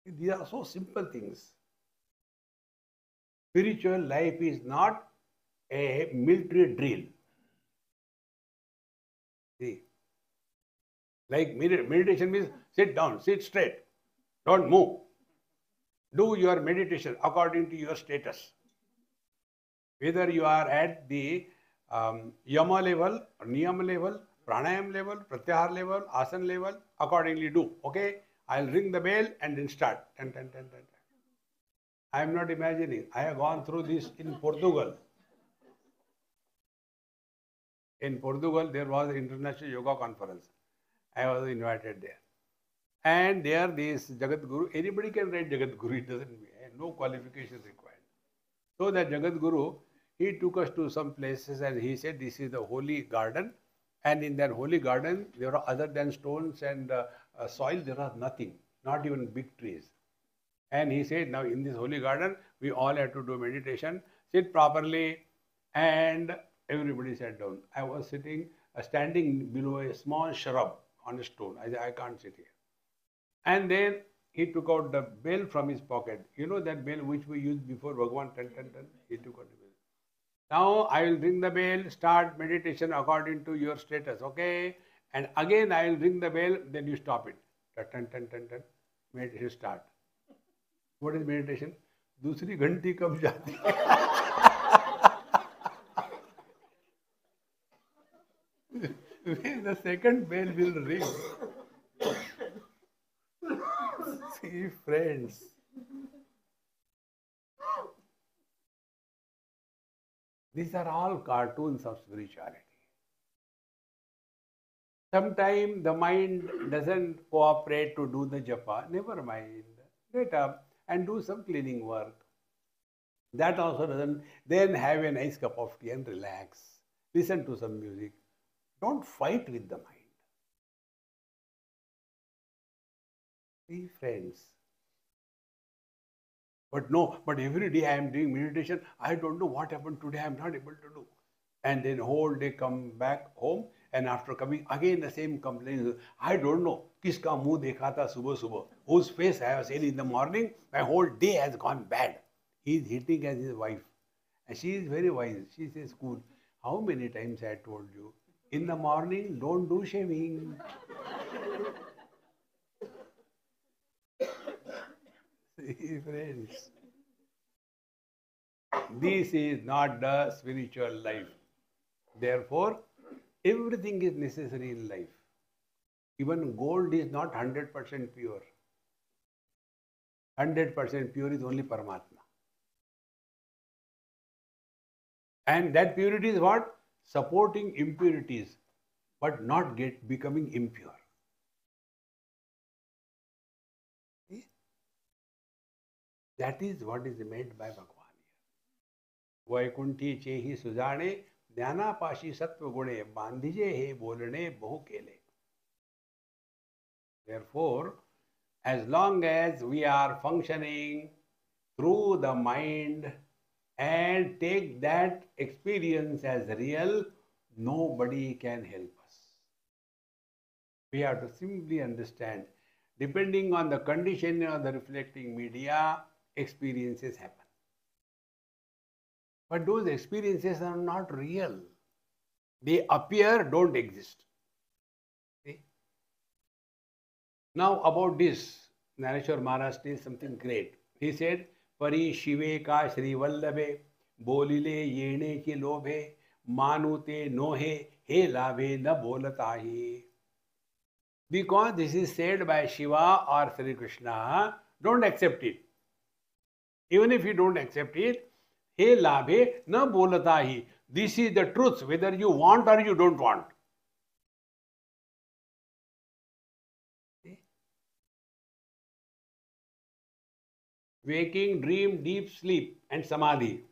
These are so simple things. Spiritual life is not a military drill. See, like meditation means sit down, sit straight, don't move. Do your meditation according to your status. Whether you are at the yama level, niyama level, pranayam level, pratyahar level, asana level, accordingly do. Okay? I'll ring the bell and then start. Ten, ten, ten, ten, ten. I am not imagining. I have gone through this in Portugal. In Portugal, there was an international yoga conference. I was invited there. And there, this Jagat Guru, anybody can write Jagat Guru, it doesn't mean, no qualification required. So that Jagat Guru, he took us to some places and he said, this is the holy garden. And in that holy garden, there are other than stones and soil, there are nothing, not even big trees. And he said, now in this holy garden, we all have to do meditation, sit properly, and everybody sat down. I was standing below a small shrub on a stone. I said, I can't sit here. And then he took out the bell from his pocket. You know that bell which we used before Bhagavan, tan, tan, tan. He took out the bell. Now I will ring the bell, start meditation according to your status, okay? And again I will ring the bell, then you stop it. Tan, tan, tan, tan. Meditation start. What is meditation? Dusri ghanti kab jati hai? When the second bell will ring. See, friends. These are all cartoons of spirituality. Sometimes the mind doesn't cooperate to do the japa. Never mind. Get up and do some cleaning work. That also doesn't. Then have a nice cup of tea and relax. Listen to some music. Don't fight with the mind. See, friends. But no, but every day I am doing meditation. I don't know what happened today. I am not able to do. And then whole day come back home. And after coming again the same complaint. I don't know. Kiska muh dekha tha subah subah. Whose face I have seen in the morning. My whole day has gone bad. He is hitting at his wife. And she is very wise. She says, cool. How many times I told you? In the morning, don't do shaving. See, friends, this is not the spiritual life. Therefore, everything is necessary in life. Even gold is not 100% pure. 100% pure is only Paramatma. And that purity is what? Supporting impurities, but not becoming impure. See? That is what is meant by Bhagwan here. Vaikunthi chehi sujane, jnana pashi sattva gune, bandhije he bolne bahu kele. Therefore, as long as we are functioning through the mind and take that experience as real, nobody can help us. We have to simply understand, depending on the condition of the reflecting media, experiences happen. But those experiences are not real. They appear, don't exist. See? Now about this, Nareshwar Maharaj says something great. He said, Pari Shive ka Shri Vallabhe, Bolile Yene ki Lobhe, Manute Nohe, He Labhe na Bolatahi. Because this is said by Shiva or Sri Krishna, don't accept it. Even if you don't accept it, He Labhe na Bolatahi. This is the truth, whether you want or you don't want. Waking, dream, deep sleep and samadhi,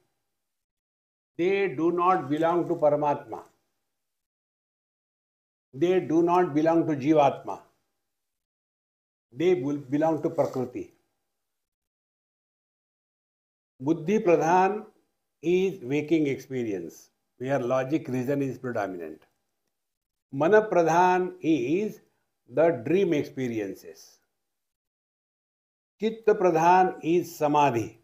they do not belong to Paramatma. They do not belong to Jivatma. They belong to Prakriti. Buddhi Pradhan is waking experience, where logic, reason is predominant. Mana Pradhan is the dream experiences. Chitta Pradhan is Samadhi.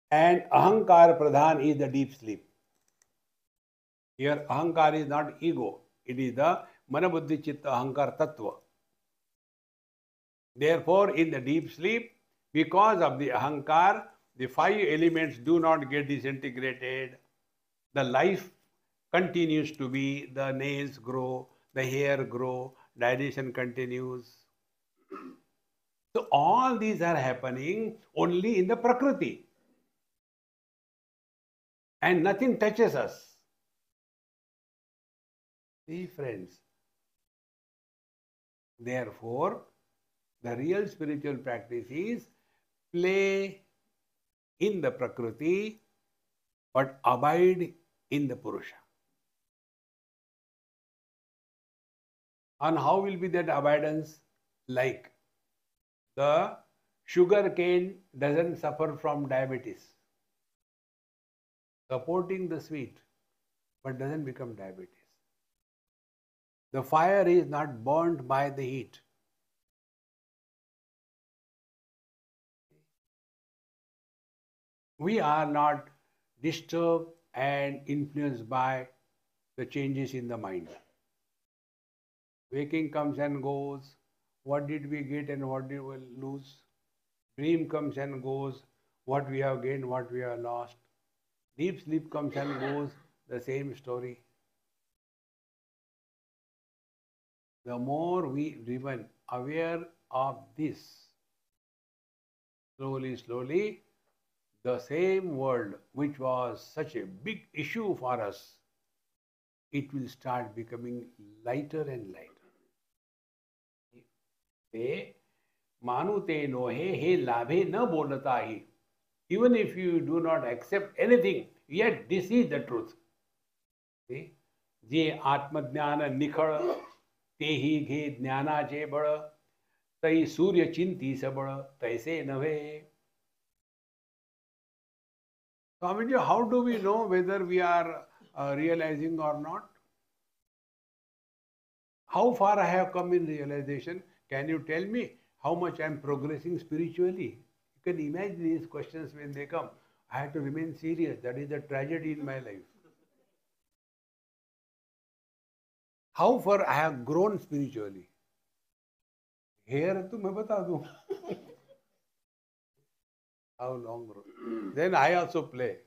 And Ahankar Pradhan is the deep sleep. Here Ahankar is not ego. It is the Mana Buddhi Chitta Ahankar Tattva. Therefore, in the deep sleep, because of the Ahankar, the five elements do not get disintegrated. The life continues to be, the nails grow, the hair grow, digestion continues. So all these are happening only in the Prakriti. And nothing touches us. See, friends. Therefore, the real spiritual practice is play in the Prakriti, but abide in the Purusha. And how will be that abidance? Like the sugar cane doesn't suffer from diabetes. Supporting the sweet, but doesn't become diabetes. The fire is not burnt by the heat. We are not disturbed and influenced by the changes in the mind. Waking comes and goes. What did we get and what did we lose? Dream comes and goes. What we have gained, what we have lost. Deep sleep comes and goes. The same story. The more we remain aware of this, slowly, the same world which was such a big issue for us, it will start becoming lighter and lighter. Te manute nohe he labhe na bolatahi. Even if you do not accept anything, yet this is the truth. See? Je atmajnana nikhad tehi ghe jnana je bad tai surya chinti sabad taise nave. Swamiji, how do we know whether we are realizing or not? How far I have come in realization? Can you tell me how much I am progressing spiritually? You can imagine these questions when they come. I had to remain serious. That is the tragedy in my life. How far I have grown spiritually. Here to मैं बता दूं. How long grown. Then I also play.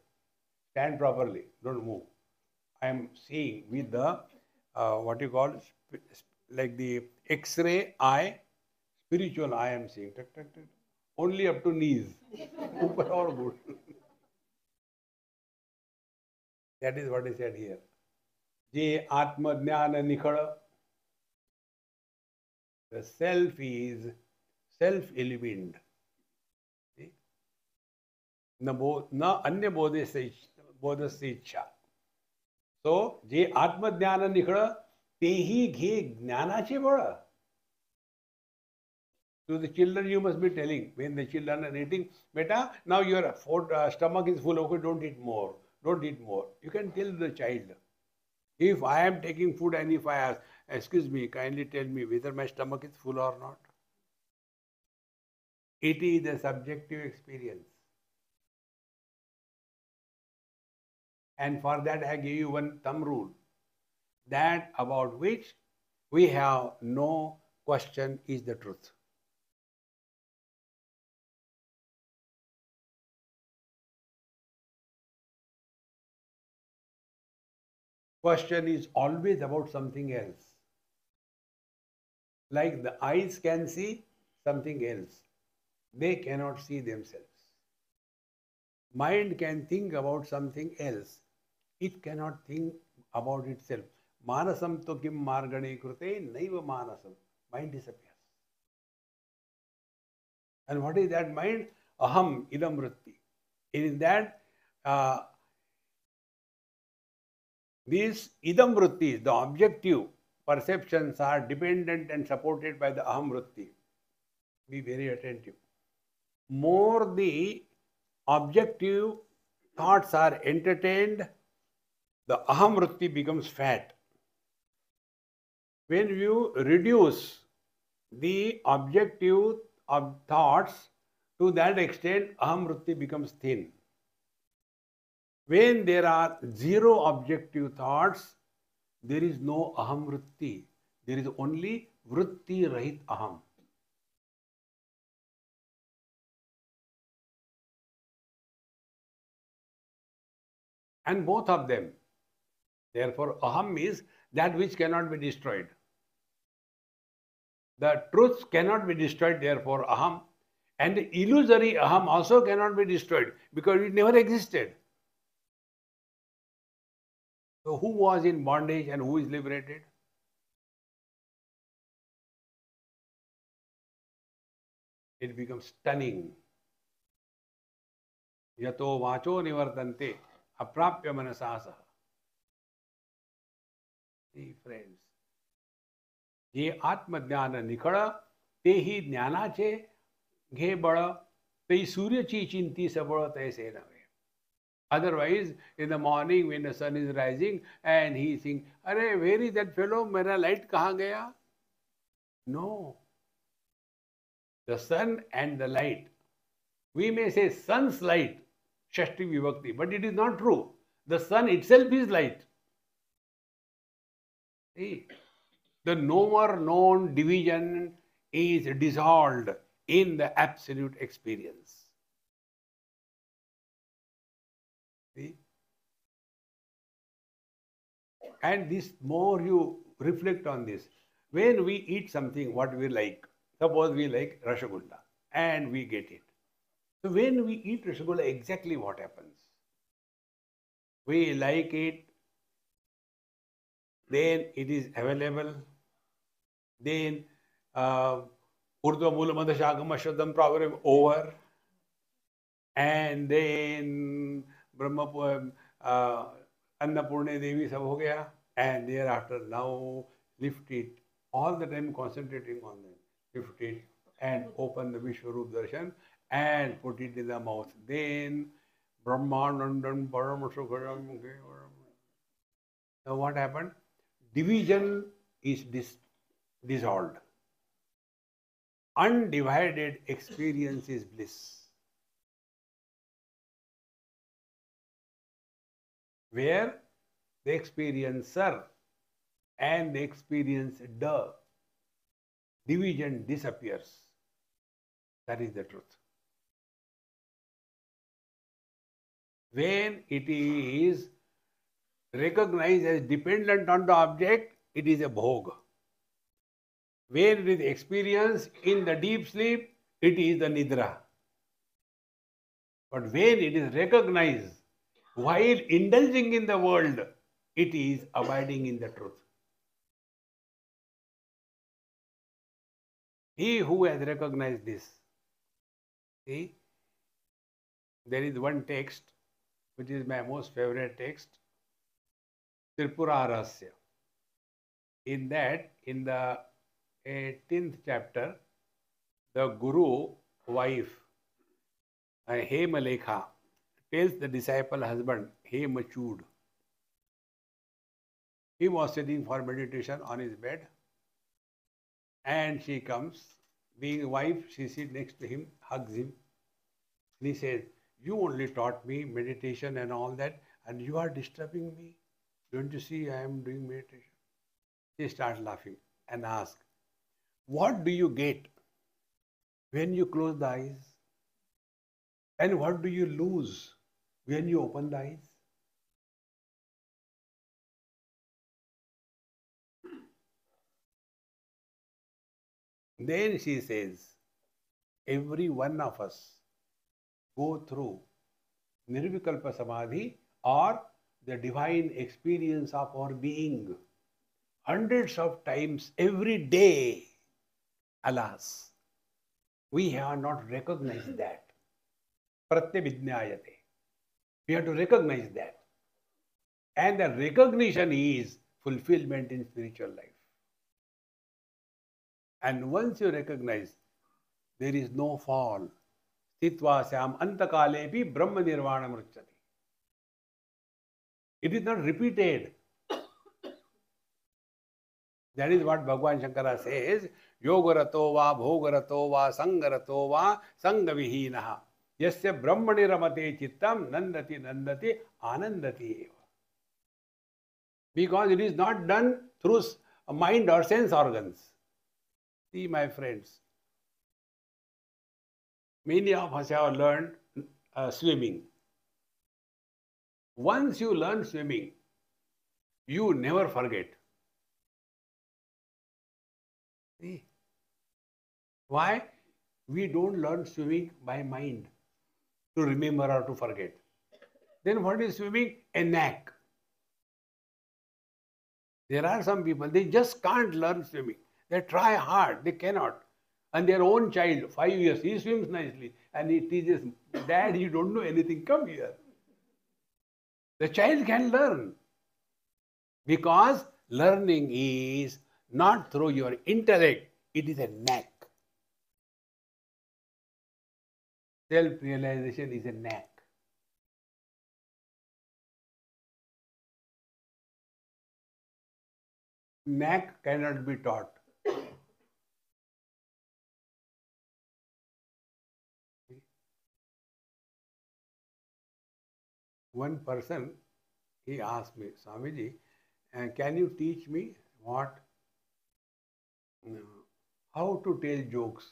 Stand properly. Don't move. I am seeing with the what you call like the X-ray eye, spiritual eye. I am seeing. Tuck, tuck, tuck. Only up to knees. ऊपर और good. That is what is said here. जे आत्मज्ञान निखळ. The self is self-illumined. न अन्य बोधस्य इच्छा. So, जे आत्मज्ञान निखळ तेही घे ज्ञानाचे बळ. To the children you must be telling, when the children are eating, beta, now your stomach is full, okay, don't eat more. Don't eat more. You can tell the child. If I am taking food and if I ask, excuse me, kindly tell me whether my stomach is full or not. It is a subjective experience. And for that I give you one thumb rule, that about which we have no question is the truth. Question is always about something else. Like the eyes can see something else. They cannot see themselves. Mind can think about something else. It cannot think about itself. Manasam to kim margane krute naiva manasam. Mind disappears. And what is that mind? Aham idam vritti. In that, these idam vrittis, the objective perceptions are dependent and supported by the aham vritti. Be very attentive. More the objective thoughts are entertained, the aham vritti becomes fat. When you reduce the objective of thoughts, to that extent aham vritti becomes thin. When there are zero objective thoughts, there is no aham vritti. There is only vritti rahit aham. And both of them. Therefore, aham is that which cannot be destroyed. The truth cannot be destroyed, therefore aham. And the illusory aham also cannot be destroyed because it never existed. So who was in bondage and who is liberated? It becomes stunning. Yato vacho nivartante aprapya manasasa. See, friends, जे आत्मज्ञान निखळ तेही ज्ञानाचे घे बळ, ते सूर्यची चिंती सबळ तैसे नव्हे. Otherwise, in the morning when the sun is rising and he thinks, "Arey, where is that fellow? मेरा light कहाँ गया?" No. The sun and the light. We may say sun's light, Shashti Vibhakti, but it is not true. The sun itself is light. See, the knower known division is dissolved in the absolute experience. See? And this more you reflect on this. When we eat something what we like, suppose we like Rasgulla and we get it. So when we eat Rasgulla, exactly what happens? We like it, then it is available, then Urdhva Mula Madhashagama Shaddam problem over, and then Brahma Annapurne Devi sab ho gaya, and thereafter now lift it, all the time concentrating on that, lift it and open the Vishwarup Darshan and put it in the mouth. Then Brahmanandam Paramasukharam. Now what happened? Division is dissolved. Undivided experience is bliss. where the experiencer and the experienced division disappears. That is the truth. When it is recognized as dependent on the object, it is a bhog. When it is experienced in the deep sleep, it is the nidra. But when it is recognized while indulging in the world, it is abiding in the truth. He who has recognized this, see, there is one text which is my most favorite text, Tripura Rahasya. In that, in the 18th chapter, the Guru wife, Hemalekha, tells the disciple husband, Hemachud. He was sitting for meditation on his bed, and she comes. Being a wife, she sits next to him, hugs him. And he says, you only taught me meditation and all that, and you are disturbing me. Don't you see I am doing meditation? She starts laughing and asks, what do you get when you close the eyes? And what do you lose when you open the eyes? Then she says, every one of us go through Nirvikalpa Samadhi or the divine experience of our being hundreds of times every day. Alas, we have not recognized that. Pratyabhijnayate. We have to recognize that. And the recognition is fulfillment in spiritual life. And once you recognize, there is no fall. Stitva syam antakalepi brahma nirvana mruchati. It is not repeated. That is what Bhagavan Shankara says, yogarato va bhogarato va sangarato va sangavihinaha. Yasya brahmani ramate chittam nandati nandati anandati eva. Because it is not done through mind or sense organs. See, my friends, many of us have learned swimming. Once you learn swimming, you never forget. See? Why? We don't learn swimming by mind to remember or to forget. Then what is swimming? A knack. There are some people, they just can't learn swimming. They try hard, they cannot. And their own child, 5 years, he swims nicely and he teaches, Dad, you don't know anything, come here. The child can learn because learning is not through your intellect, it is a knack. Self-realization is a knack. Knack cannot be taught. One person, he asked me, Swamiji, can you teach me what? How to tell jokes?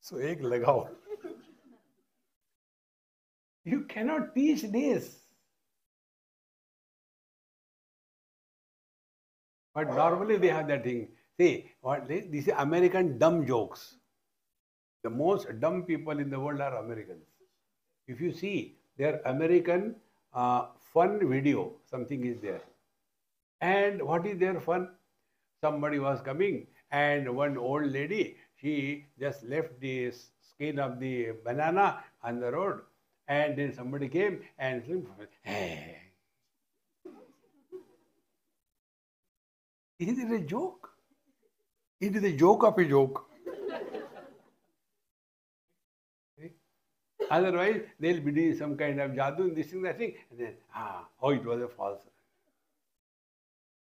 So, ek lagao. You cannot teach this. But normally they have that thing. See, what these are American dumb jokes. The most dumb people in the world are Americans. If you see their American fun video, something is there. And what is their fun? Somebody was coming and one old lady, she just left the skin of the banana on the road. And then somebody came and hey. Is it a joke? It is a joke of a joke. Otherwise, they'll be doing some kind of jadoo, this thing, that thing, and then, oh, it was a false.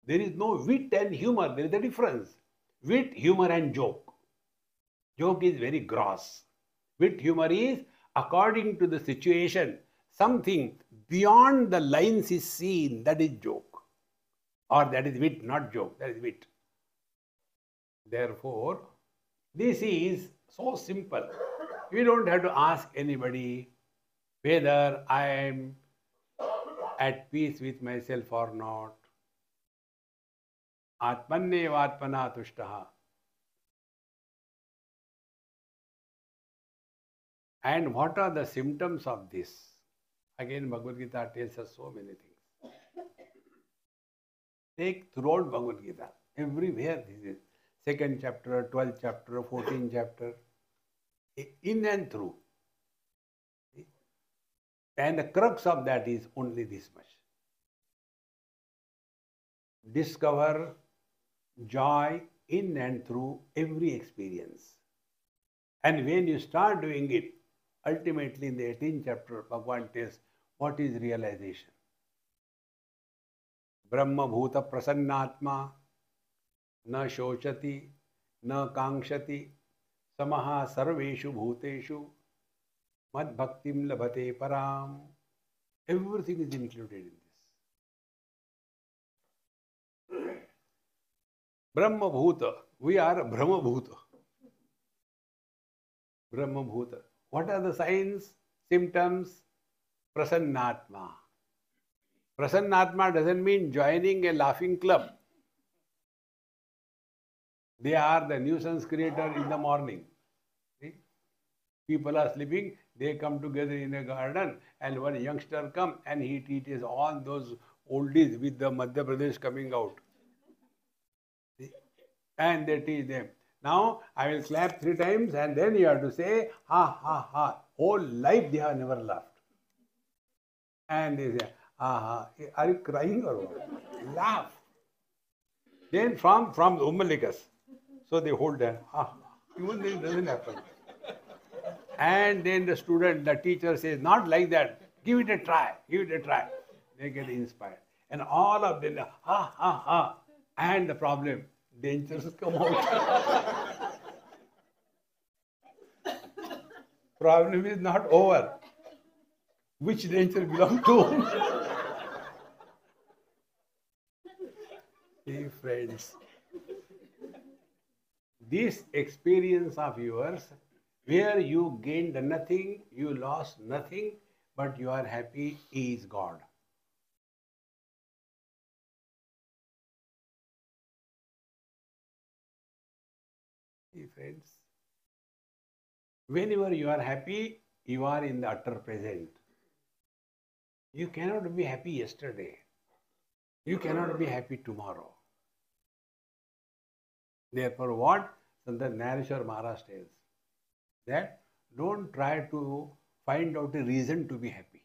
There is no wit and humor. There is a difference. Wit, humor, and joke. Joke is very gross. Wit humor is according to the situation. Something beyond the lines is seen. That is joke. Or that is wit, not joke. That is wit. Therefore, this is so simple. We don't have to ask anybody whether I am at peace with myself or not. Atmannevatmana tushtaha. And what are the symptoms of this? Again, Bhagavad Gita tells us so many things. Take throughout Bhagavad Gita, everywhere this is. 2nd chapter, 12th chapter, 14th chapter, in and through. And the crux of that is only this much. Discover joy in and through every experience. And when you start doing it, ultimately in the 18th chapter, Bhagavan tells what is realization. Brahma bhuta prasannatma na shochati na kankshati samaha sarveshu bhuteshu mad bhaktim labhate param. Everything is included in this. Brahma bhuta. We are Brahma bhuta. Brahma bhuta. What are the signs, symptoms? Prasannatma. Prasannatma doesn't mean joining a laughing club. They are the nuisance creator in the morning. See? People are sleeping, they come together in a garden and one youngster comes and he teaches all those oldies with the Madhya Pradesh coming out. See? And they teach them. Now, I will clap 3 times and then you have to say, ha, ha, ha. Whole life they have never laughed. And they say, ha, ha. Are you crying or what? Laugh. Then from the Ummalikas. So they hold them. Ha, even this doesn't happen. And then the student, the teacher says, not like that. Give it a try. Give it a try. They get inspired. And all of them, ha, ha, ha. And the problem, dangers come out. Problem is not over. Which danger belongs to whom? Hey friends, this experience of yours, where you gained nothing, you lost nothing, but you are happy, is God. Hey friends, whenever you are happy, you are in the utter present. You cannot be happy yesterday. You cannot be happy tomorrow. Therefore, what the Nareshwar Maharaj tells, that don't try to find out a reason to be happy.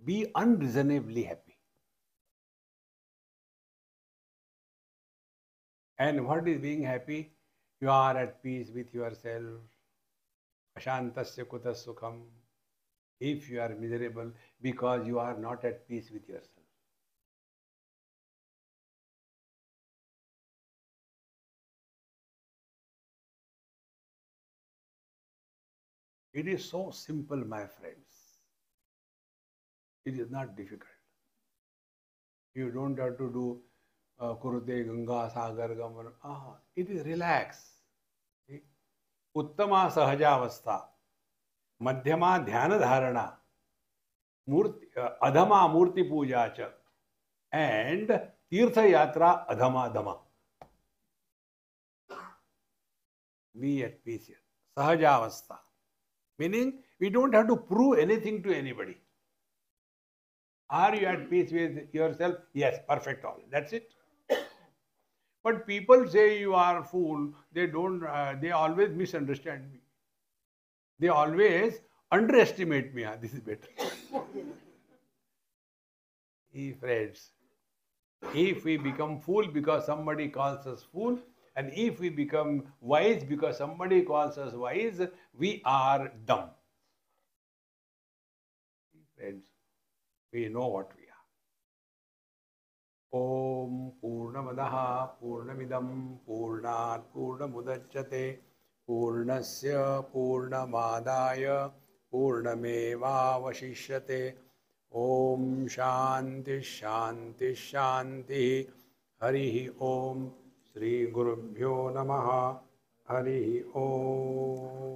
Be unreasonably happy. And what is being happy? You are at peace with yourself. Ashantasya kutas sukham. If you are miserable because you are not at peace with yourself. It is so simple, my friends. It is not difficult. You don't have to do Kurute Ganga Sagar Gaman. It is relax. Uttama Sahajavastha, Madhyama Dhyana Dharana, Adhama Murti Puja cha, and Tirtha Yatra Adhama Dhamma. Be at peace here. Sahajavastha. Meaning, we don't have to prove anything to anybody. Are you at peace with yourself? Yes, perfect all. That's it. But people say you are a fool. They don't. They always misunderstand me. They always underestimate me. This is better. Friends, if we become fool because somebody calls us fool, and if we become wise because somebody calls us wise, we are dumb. Friends, we know what we are. Om Purnamadaha Purnamidam Purnat Purnamudachyate पूर्णस्य पूर्णमादाय पूर्णमेवावशिष्यते। ओम शांति शांति शांति। हरि ओम। श्री गुरुभ्यो नमः। हरि ओम।